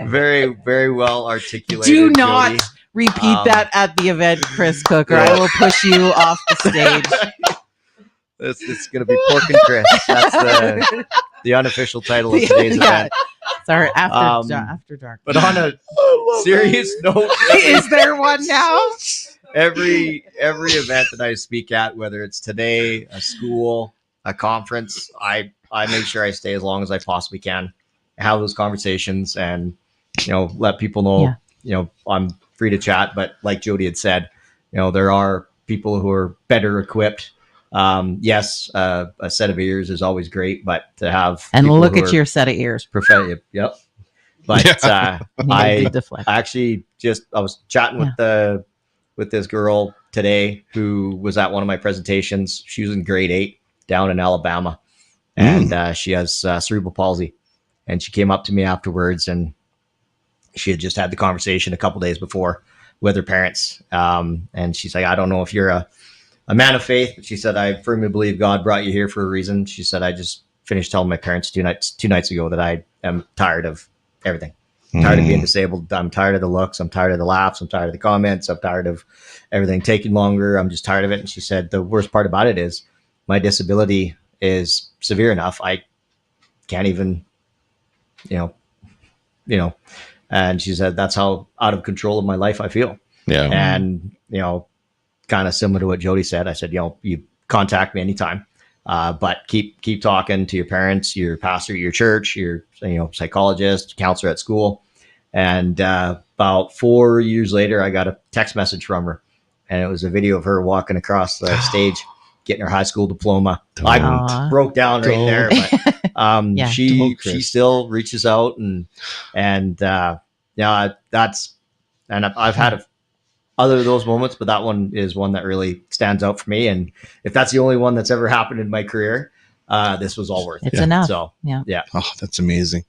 Very, very well articulated. Do not Jody. repeat that at the event, Chris Cook, or I will push you off the stage. It's going to be Pork and Chris. That's the unofficial title of today's event. Sorry, after dark. But on a serious note, is there one now? Every event that I speak at, whether it's today, a school, a conference, I make sure I stay as long as I possibly can, have those conversations, and let people know I'm free to chat. But like Jody had said, there are people who are better equipped. Yes, a set of ears is always great, but to have look at your set of ears. Yep. But I deflect. actually I was chatting with this girl today who was at one of my presentations. She was in grade 8 down in Alabama, and she has cerebral palsy. And she came up to me afterwards, and she had just had the conversation a couple days before with her parents. And she's like, I don't know if you're a a man of faith. But she said, I firmly believe God brought you here for a reason. She said, I just finished telling my parents two nights ago that I am tired of everything. I'm tired of being disabled. I'm tired of the looks. I'm tired of the laughs. I'm tired of the comments. I'm tired of everything taking longer. I'm just tired of it. And she said, the worst part about it is my disability is severe enough. I can't even, you know, and she said, that's how out of control of my life I feel. Yeah. And, kind of similar to what Jody said, I said, you contact me anytime. But keep talking to your parents, your pastor, your church, your psychologist, counselor at school. And about 4 years later, I got a text message from her, and it was a video of her walking across the stage, getting her high school diploma. I broke down right there, but she still reaches out, and that's, and I've had other of those moments, but that one is one that really stands out for me. And if that's the only one that's ever happened in my career, this was all worth it. It's enough. So, yeah. Oh, that's amazing.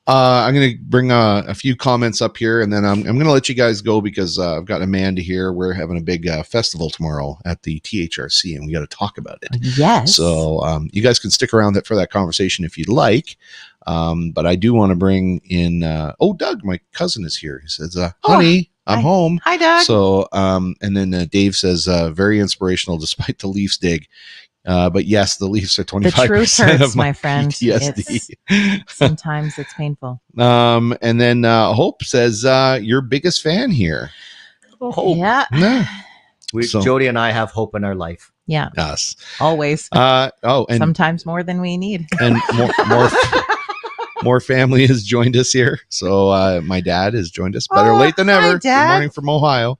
I'm going to bring a few comments up here, and then I'm going to let you guys go because I've got Amanda here. We're having a big festival tomorrow at the THRC, and we got to talk about it. Yes. So you guys can stick around for that conversation if you'd like. But I do want to bring in, Doug, my cousin is here. He says, honey, I'm home. Hi, Doug. So, and then Dave says, very inspirational despite the Leafs dig. But yes, the Leafs are 25% the truth hurts, of my friend. PTSD. Sometimes it's painful. And then Hope says, your biggest fan here. Hope. Yeah. No. Jody and I have hope in our life. Yeah. Us. Always. And sometimes more than we need. And more family has joined us here. So my dad has joined us. Better late than never. Good morning from Ohio.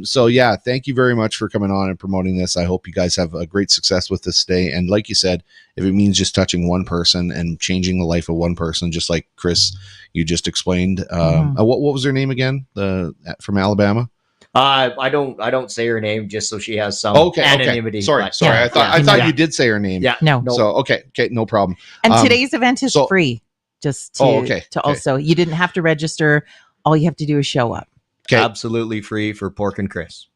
So yeah, thank you very much for coming on and promoting this. I hope you guys have a great success with this day. And like you said, if it means just touching one person and changing the life of one person, just like Chris, you just explained, what was her name again? From Alabama? I don't say her name just so she has some anonymity. Sorry. I thought you did say her name. Yeah. No. So okay, no problem. And today's event is free. Just to also, you didn't have to register. All you have to do is show up. Okay. Absolutely free for Pork and Chris.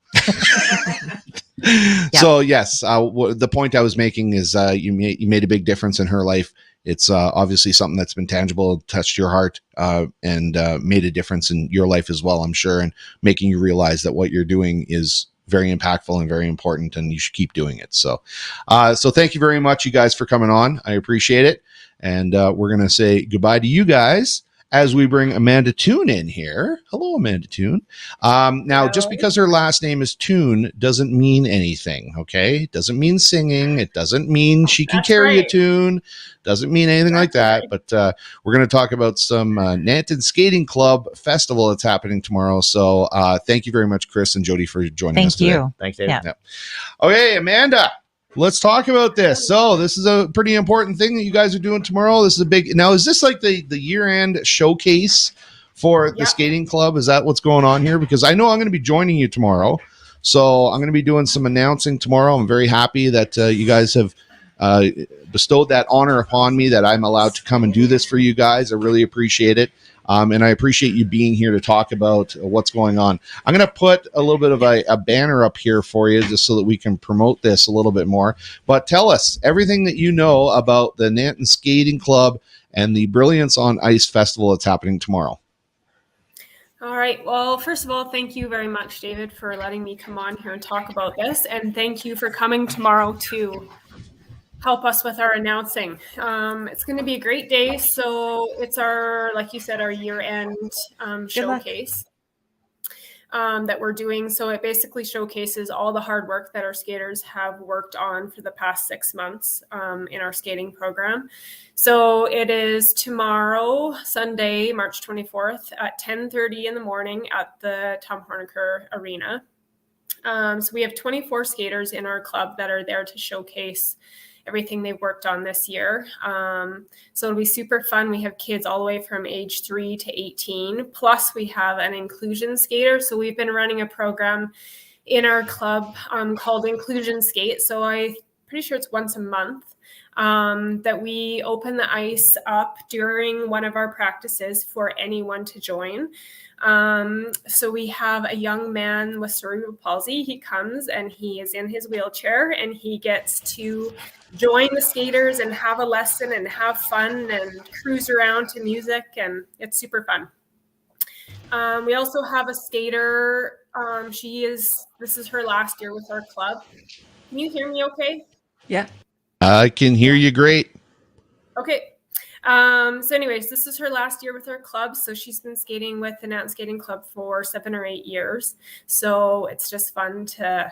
So yes, the point I was making is you made a big difference in her life. It's obviously something that's been tangible, touched your heart, and made a difference in your life as well, I'm sure, and making you realize that what you're doing is very impactful and very important, and you should keep doing it. So thank you very much, you guys, for coming on. I appreciate it. And we're going to say goodbye to you guys as we bring Amanda Toone in here. Hello, Amanda Toone. Now, just because her last name is Toone doesn't mean anything, okay? It doesn't mean singing. It doesn't mean she can carry a tune. Doesn't mean anything like that. But we're going to talk about some Nanton Skating Club Festival that's happening tomorrow. So thank you very much, Chris and Jody, for joining us today. Thank you. Thanks, David. Yeah. Okay, Amanda. Let's talk about this. So this is a pretty important thing that you guys are doing tomorrow. This is a big, now is this like the year-end showcase for the skating club? Is that what's going on here? Because I know I'm going to be joining you tomorrow. So I'm going to be doing some announcing tomorrow. I'm very happy that you guys have bestowed that honor upon me, that I'm allowed to come and do this for you guys. I really appreciate it. And I appreciate you being here to talk about what's going on. I'm going to put a little bit of a banner up here for you just so that we can promote this a little bit more. But tell us everything that you know about the Nanton Skating Club and the Brilliance on Ice Festival that's happening tomorrow. All right. Well, first of all, thank you very much, David, for letting me come on here and talk about this. And thank you for coming tomorrow to help us with our announcing. It's going to be a great day. So it's our, like you said, our year-end showcase that we're doing. So it basically showcases all the hard work that our skaters have worked on for the past 6 months in our skating program. So it is tomorrow, Sunday, March 24th at 10:30 in the morning at the Tom Horniker Arena. So we have 24 skaters in our club that are there to showcase everything they've worked on this year. So it'll be super fun. We have kids all the way from age 3 to 18. Plus we have an inclusion skater. So we've been running a program in our club called Inclusion Skate. So I'm pretty sure it's once a month. that we open the ice up during one of our practices for anyone to join. So we have a young man with cerebral palsy. He comes and he is in his wheelchair and he gets to join the skaters and have a lesson and have fun and cruise around to music, and it's super fun. We also have a skater. This is her last year with our club. Can you hear me okay? Yeah. I can hear you great. Okay. So anyways, this is her last year with our club. So she's been skating with the Nanton Skating Club for 7 or 8 years. So it's just fun to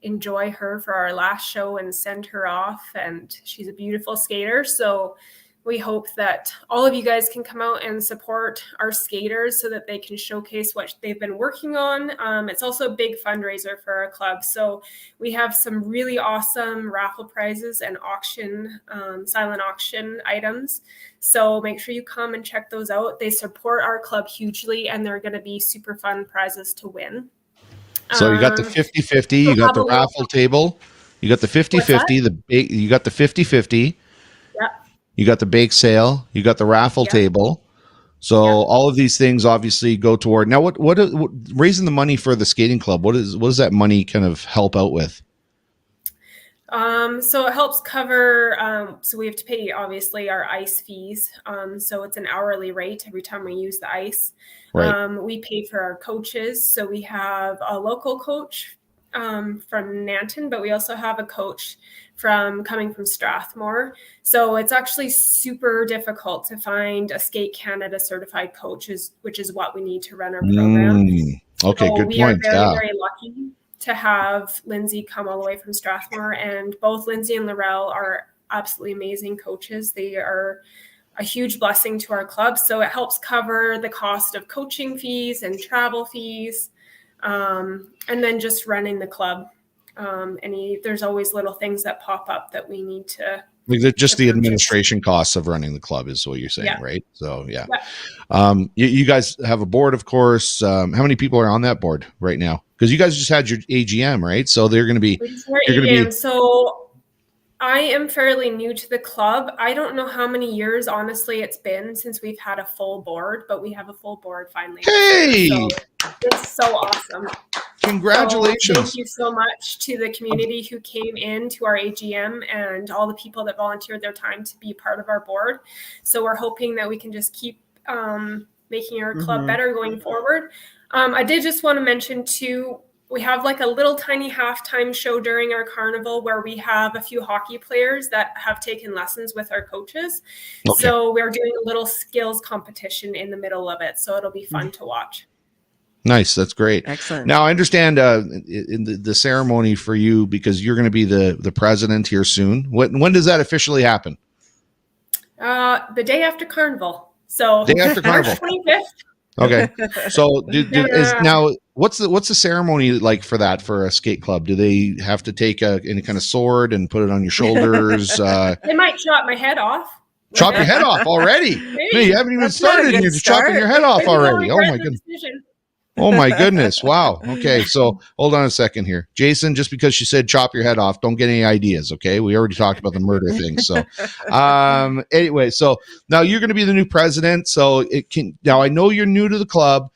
enjoy her for our last show and send her off. And she's a beautiful skater. So we hope that all of you guys can come out and support our skaters so that they can showcase what they've been working on. It's also a big fundraiser for our club. So we have some really awesome raffle prizes and auction, silent auction items. So make sure you come and check those out. They support our club hugely, and they're going to be super fun prizes to win. So you got the 50-50, you got the raffle table, you got the 50-50, you got the 50-50. Yeah. You got the bake sale, you got the raffle table. So all of these things obviously go toward. Now, what raising the money for the skating club? What does that money kind of help out with? So it helps cover. So we have to pay obviously our ice fees. So it's an hourly rate every time we use the ice. Right. We pay for our coaches. So we have a local coach from Nanton, but we also have a coach coming from Strathmore. So it's actually super difficult to find a Skate Canada certified coach, which is what we need to run our program. Okay, so good we point. are very, very lucky to have Lindsay come all the way from Strathmore, and both Lindsay and Laurel are absolutely amazing coaches. They are a huge blessing to our club. So it helps cover the cost of coaching fees and travel fees, and then just running the club. There's always little things that pop up that we need to. Just the administration costs of running the club is what you're saying, right? So yeah. You guys have a board, of course. How many people are on that board right now? Because you guys just had your AGM, right? So they're going to be. So I am fairly new to the club. I don't know how many years, honestly, it's been since we've had a full board, but we have a full board finally. Hey, so it's so awesome. Congratulations. So thank you so much to the community who came in to our AGM and all the people that volunteered their time to be part of our board. So we're hoping that we can just keep making our club better going forward. I did just want to mention too, we have like a little tiny halftime show during our carnival where we have a few hockey players that have taken lessons with our coaches. Okay. So we're doing a little skills competition in the middle of it. So it'll be fun to watch. Nice. That's great. Excellent. Now I understand in the ceremony for you, because you're going to be the president here soon. When does that officially happen? The day after Carnival. So day after Carnival. March 25th. Okay. So now what's the ceremony like for that, for a skate club? Do they have to take any kind of sword and put it on your shoulders? They might chop my head off. Chop your head off already? Man, you haven't even started and you're just chopping your head off already. Oh my goodness. Oh my goodness. Wow. Okay. So hold on a second here. Jason, just because she said chop your head off, don't get any ideas. Okay. We already talked about the murder thing. So anyway, so now you're going to be the new president. So now I know you're new to the club.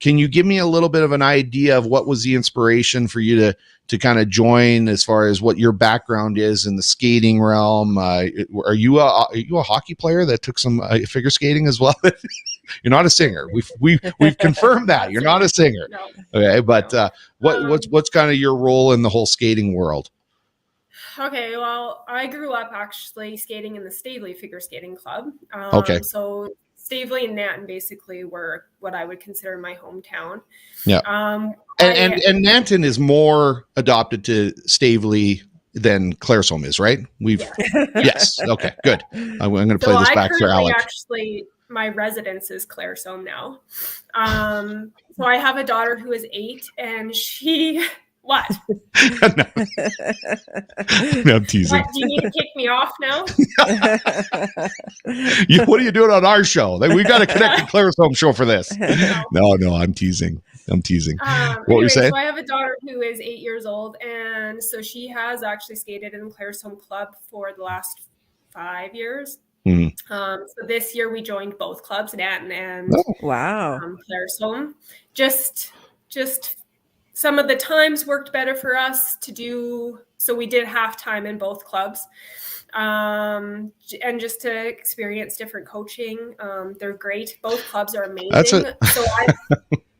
Can you give me a little bit of an idea of what was the inspiration for you to kind of join, as far as what your background is in the skating realm? Are you a hockey player that took some figure skating as well? You're not a singer. We've confirmed that you're not a singer. No. Okay, but what's kind of your role in the whole skating world? Okay, well, I grew up actually skating in the Seeley Figure Skating Club. Okay. So Seeley and Nanton basically were what I would consider my hometown. Yeah. And Nanton is more adopted to Stavely than Claresholm is, right? Yes. Okay, good. I'm going to play this back for Alex. Actually, my residence is Claresholm now. So I have a daughter who is 8, and she. What? No, I'm teasing. What, do you need to kick me off now? What are you doing on our show? We got to connect the Claresholm show for this. No, I'm teasing. I'm teasing. What were Anyway, you saying? so I have a daughter who is 8 years old, and so she has actually skated in Claire's Home Club for the last 5 years. Mhm. So this year we joined both clubs, Nanton and Wow. Claire's Home. Just some of the times worked better for us to do, so we did halftime in both clubs. And just to experience different coaching. They're great. Both clubs are amazing. So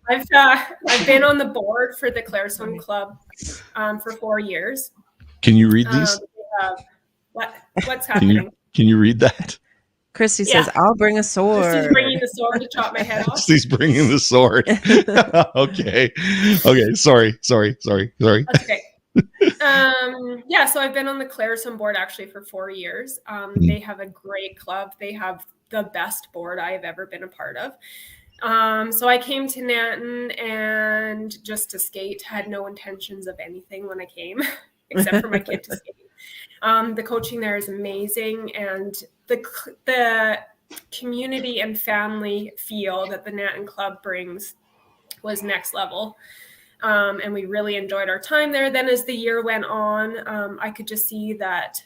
I've been on the board for the Claire's Home Club for 4 years. Can you read these? What's happening? Can you read that? Christy says, "I'll bring a sword." Christy's bringing the sword to chop my head off. Christy's bringing the sword. Okay. Sorry. That's okay. So I've been on the Claire's Home board actually for 4 years. They have a great club. They have the best board I have ever been a part of. So I came to Nanton and just to skate, had no intentions of anything when I came, except for my kid to skate. The coaching there is amazing, and the community and family feel that the Nanton Club brings was next level. And we really enjoyed our time there. Then as the year went on, I could just see that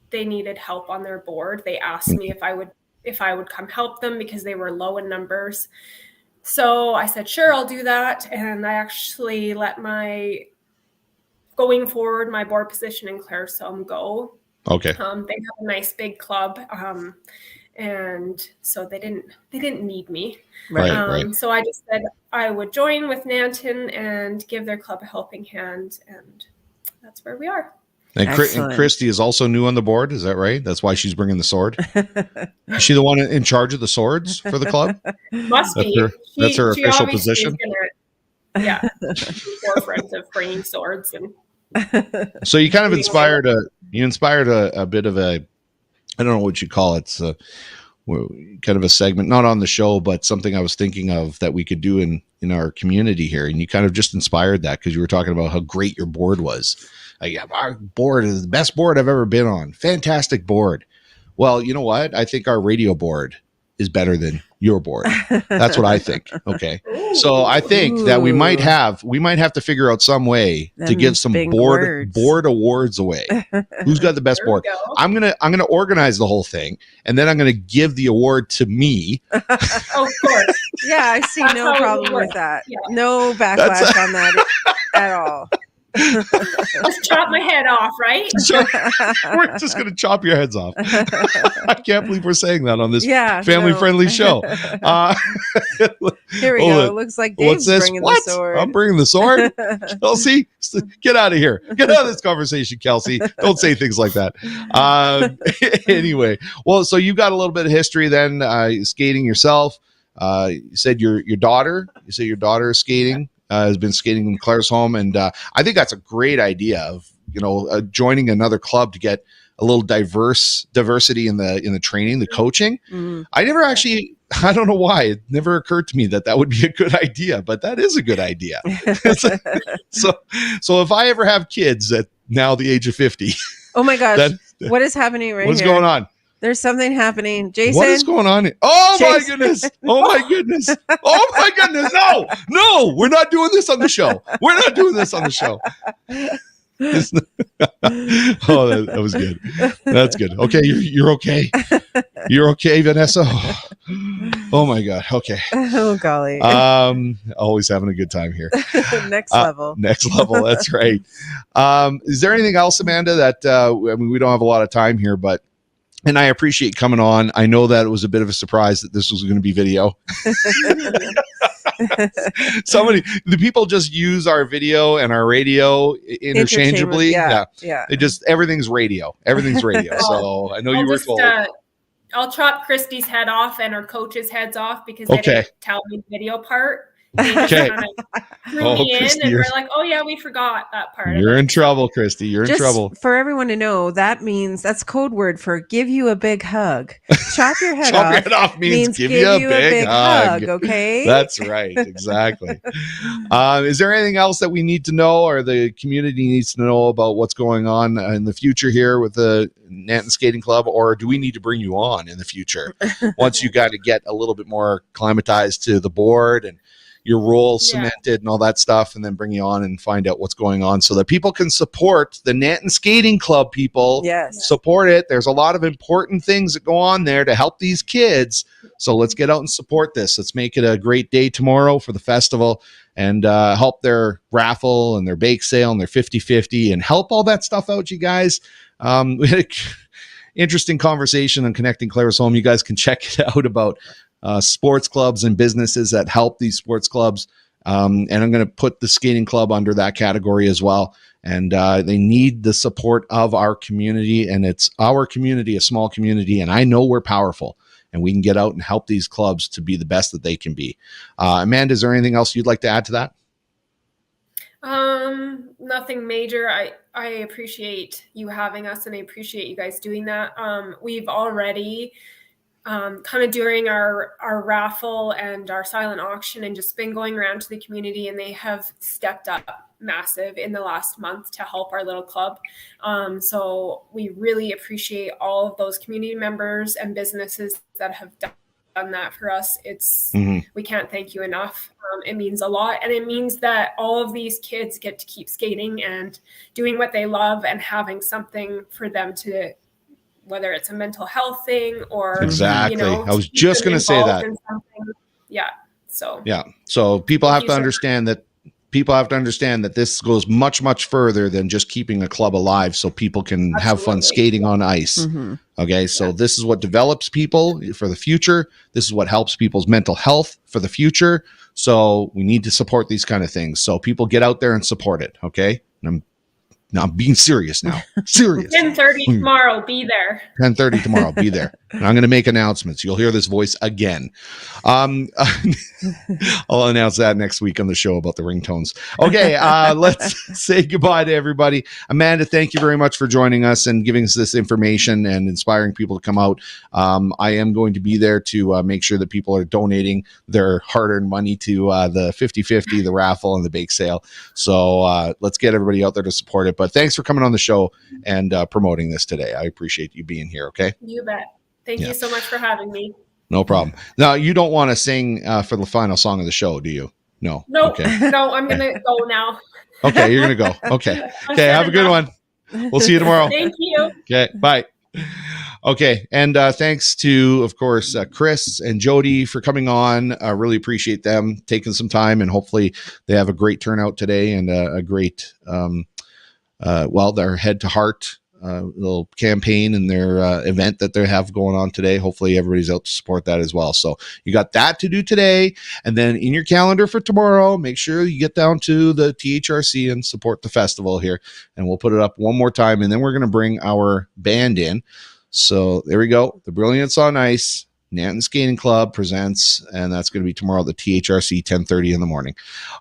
they needed help on their board. They asked me if I would come help them because they were low in numbers. So I said, sure, I'll do that. And I actually let going forward, my board position in Claire's Home go. Okay. They have a nice big club. And so they didn't need me. Right. So I just said I would join with Nanton and give their club a helping hand, and that's where we are. And Christy is also new on the board. Is that right? That's why she's bringing the sword. Is she the one in charge of the swords for the club? Must be. That's her official position. Forefront of bringing swords and. So you kind of inspired a bit of a, I don't know what you call it. It's kind of a segment, not on the show, but something I was thinking of that we could do in our community here. And you kind of just inspired that because you were talking about how great your board was. Our board is the best board I've ever been on. Fantastic board. Well, you know what? I think our radio board is better than your board. That's what I think. Okay. So I think that we might have to figure out some way to give some board awards away. Who's got the best board? I'm going to organize the whole thing, and then I'm going to give the award to me. Oh, of course. Yeah, I see no problem with that. Yeah. No backlash on that at all. Just chop my head off, right? We're just going to chop your heads off. I can't believe we're saying that on this family-friendly show. Here we go. Looks like Dave's bringing the sword. I'm bringing the sword? Kelsey, get out of here. Get out of this conversation, Kelsey. Don't say things like that. Anyway, well, so you got a little bit of history then, skating yourself. You said your daughter is skating. Has been skating in Claire's Home, and I think that's a great idea of joining another club to get a little diversity in the training, the coaching. Mm-hmm. I don't know why it never occurred to me that would be a good idea, but that is a good idea. So if I ever have kids at now the age of 50, oh my gosh, what is happening right what's here? What's going on? There's something happening. Jason. What is going on? Oh, Jason. My goodness. Oh, my goodness. Oh, my goodness. No, we're not doing this on the show. Oh, that was good. That's good. Okay, you're okay. You're okay, Vanessa. Oh, my God. Okay. Oh, golly. Always having a good time here. Next level. Next level. That's right. Is there anything else, Amanda, that we don't have a lot of time here, but and I appreciate coming on. I know that it was a bit of a surprise that this was going to be video. The people just use our video and our radio interchangeably. Yeah. Everything's radio. So I know you were told. I'll chop Christy's head off and her coach's heads off because they didn't tell me the video part. Okay. Threw me in, and we're like, oh yeah, we forgot that part. You're in trouble, Christy. You're in trouble. For everyone to know, that's code word for give you a big hug. Chop your head off. Chop your head off means give you a big hug. Okay, that's right. Exactly. Is there anything else that we need to know, or the community needs to know about what's going on in the future here with the Nanton Skating Club, or do we need to bring you on in the future once you got to get a little bit more acclimatized to the board and your role cemented and all that stuff, and then bring you on and find out what's going on so that people can support the Nanton Skating Club. People support it. There's a lot of important things that go on there to help these kids. So let's get out and support this. Let's make it a great day tomorrow for the festival, and help their raffle and their bake sale and their 50-50 and help all that stuff out, you guys. We had an interesting conversation on Connecting Clara's Home. You guys can check it out about sports clubs and businesses that help these sports clubs. And I'm going to put the skating club under that category as well. And they need the support of our community, and it's our community, a small community. And I know we're powerful, and we can get out and help these clubs to be the best that they can be. Amanda, is there anything else you'd like to add to that? Nothing major. I appreciate you having us, and I appreciate you guys doing that. We've already kind of during our raffle and our silent auction and just been going around to the community, and they have stepped up massive in the last month to help our little club. So we really appreciate all of those community members and businesses that have done that for us. It's we can't thank you enough. It means a lot, and it means that all of these kids get to keep skating and doing what they love and having something for them to, whether it's a mental health thing or exactly. You know, I was just going to say that. So people have to understand that. People have to understand that this goes much, much further than just keeping a club alive so people can have fun skating on ice. Okay, so this is what develops people for the future. This is what helps people's mental health for the future. So we need to support these kind of things. So people get out there and support it, okay? And I'm being serious now. Serious. 10:30 tomorrow, be there. 10:30 tomorrow, be there. And I'm going to make announcements. You'll hear this voice again. I'll announce that next week on the show about the ringtones. Okay, let's say goodbye to everybody. Amanda, thank you very much for joining us and giving us this information and inspiring people to come out. I am going to be there to make sure that people are donating their hard-earned money to the 50-50, the raffle, and the bake sale. So let's get everybody out there to support it. But thanks for coming on the show and promoting this today. I appreciate you being here, okay? You bet. Thank you so much for having me. No problem. Now, you don't want to sing for the final song of the show, do you? No. Okay. No, I'm going to go now. Okay, you're going to go. Okay. Okay, have a good one. We'll see you tomorrow. Thank you. Okay, bye. Okay, and thanks to, of course, Chris and Jody for coming on. I really appreciate them taking some time, and hopefully they have a great turnout today and a great, their head to heart little campaign and their event that they have going on today. Hopefully everybody's out to support that as well. So you got that to do today, and then in your calendar for tomorrow, make sure you get down to the THRC and support the festival here, and we'll put it up one more time, and then we're going to bring our band in. So there we go. The Brilliance on Ice, Nanton Skating Club presents, and that's going to be tomorrow at the THRC, 10:30 in the morning.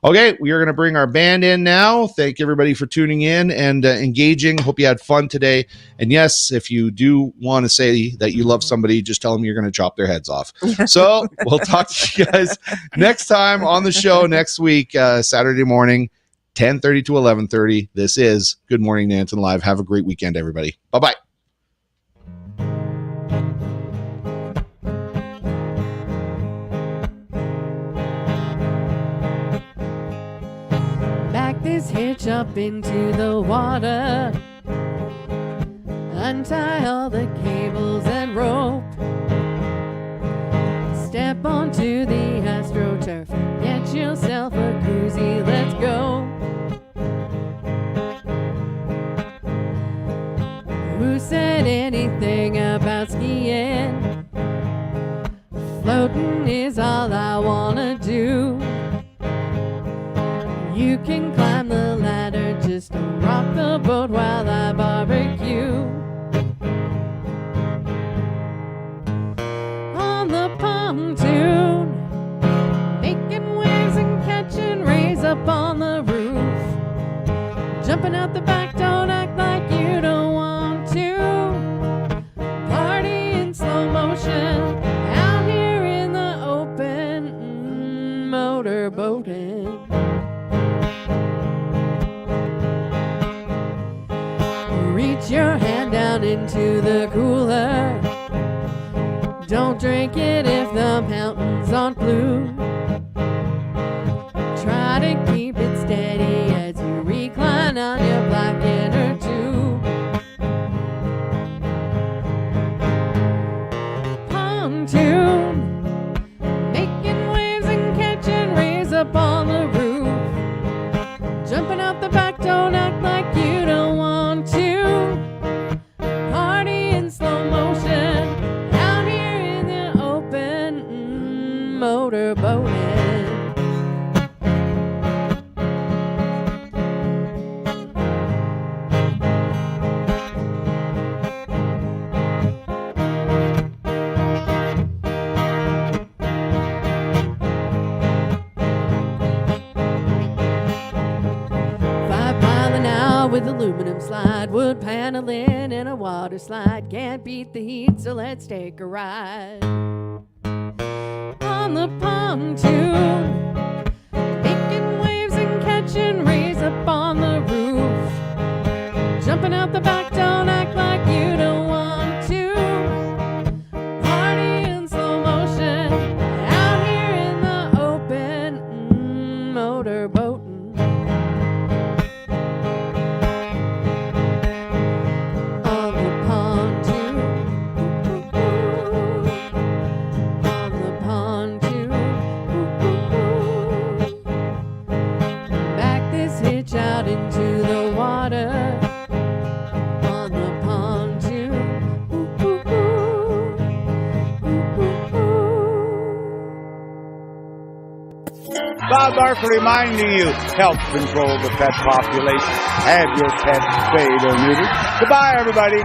Okay, we are going to bring our band in now. Thank everybody for tuning in and engaging. Hope you had fun today. And yes, if you do want to say that you love somebody, just tell them you're going to chop their heads off. So we'll talk to you guys next time on the show next week, Saturday morning, 10:30 to 11:30. This is Good Morning Nanton Live. Have a great weekend, everybody. Bye-bye. This hitch up into the water, untie all the cables and rope, step onto the AstroTurf, get yourself a koozie, let's go. Who said anything about skiing? Floating is all I wanna do. You can climb the ladder, just don't rock the boat while I barbecue. On the pontoon, making waves and catching rays up on the roof. Jumping out the back, don't act like you don't want to. Party in slow motion, out here in the open, motorboating. Reach your hand down into the cooler. Don't drink it if the mountains aren't blue. sun on your black inner tube. Pontoon, making waves and catching rays up on the roof. Jumping out the back, don't act like you don't want to. Party in slow motion, out here in the open, motorboating. 5 mile an hour with aluminum slide, wood paneling and a water slide. Can't beat the heat, so let's take a ride on the pontoon, making waves and catching rays up on the roof. Jumping out the back, don't act like you don't want to. Party in slow motion, out here in the open, motorboating. On the pontoon, on the pontoon, back this hitch out into the water. On the pontoon, Bob Barker reminding you, help control the pet population. Have your pet spayed or neutered. Goodbye, everybody.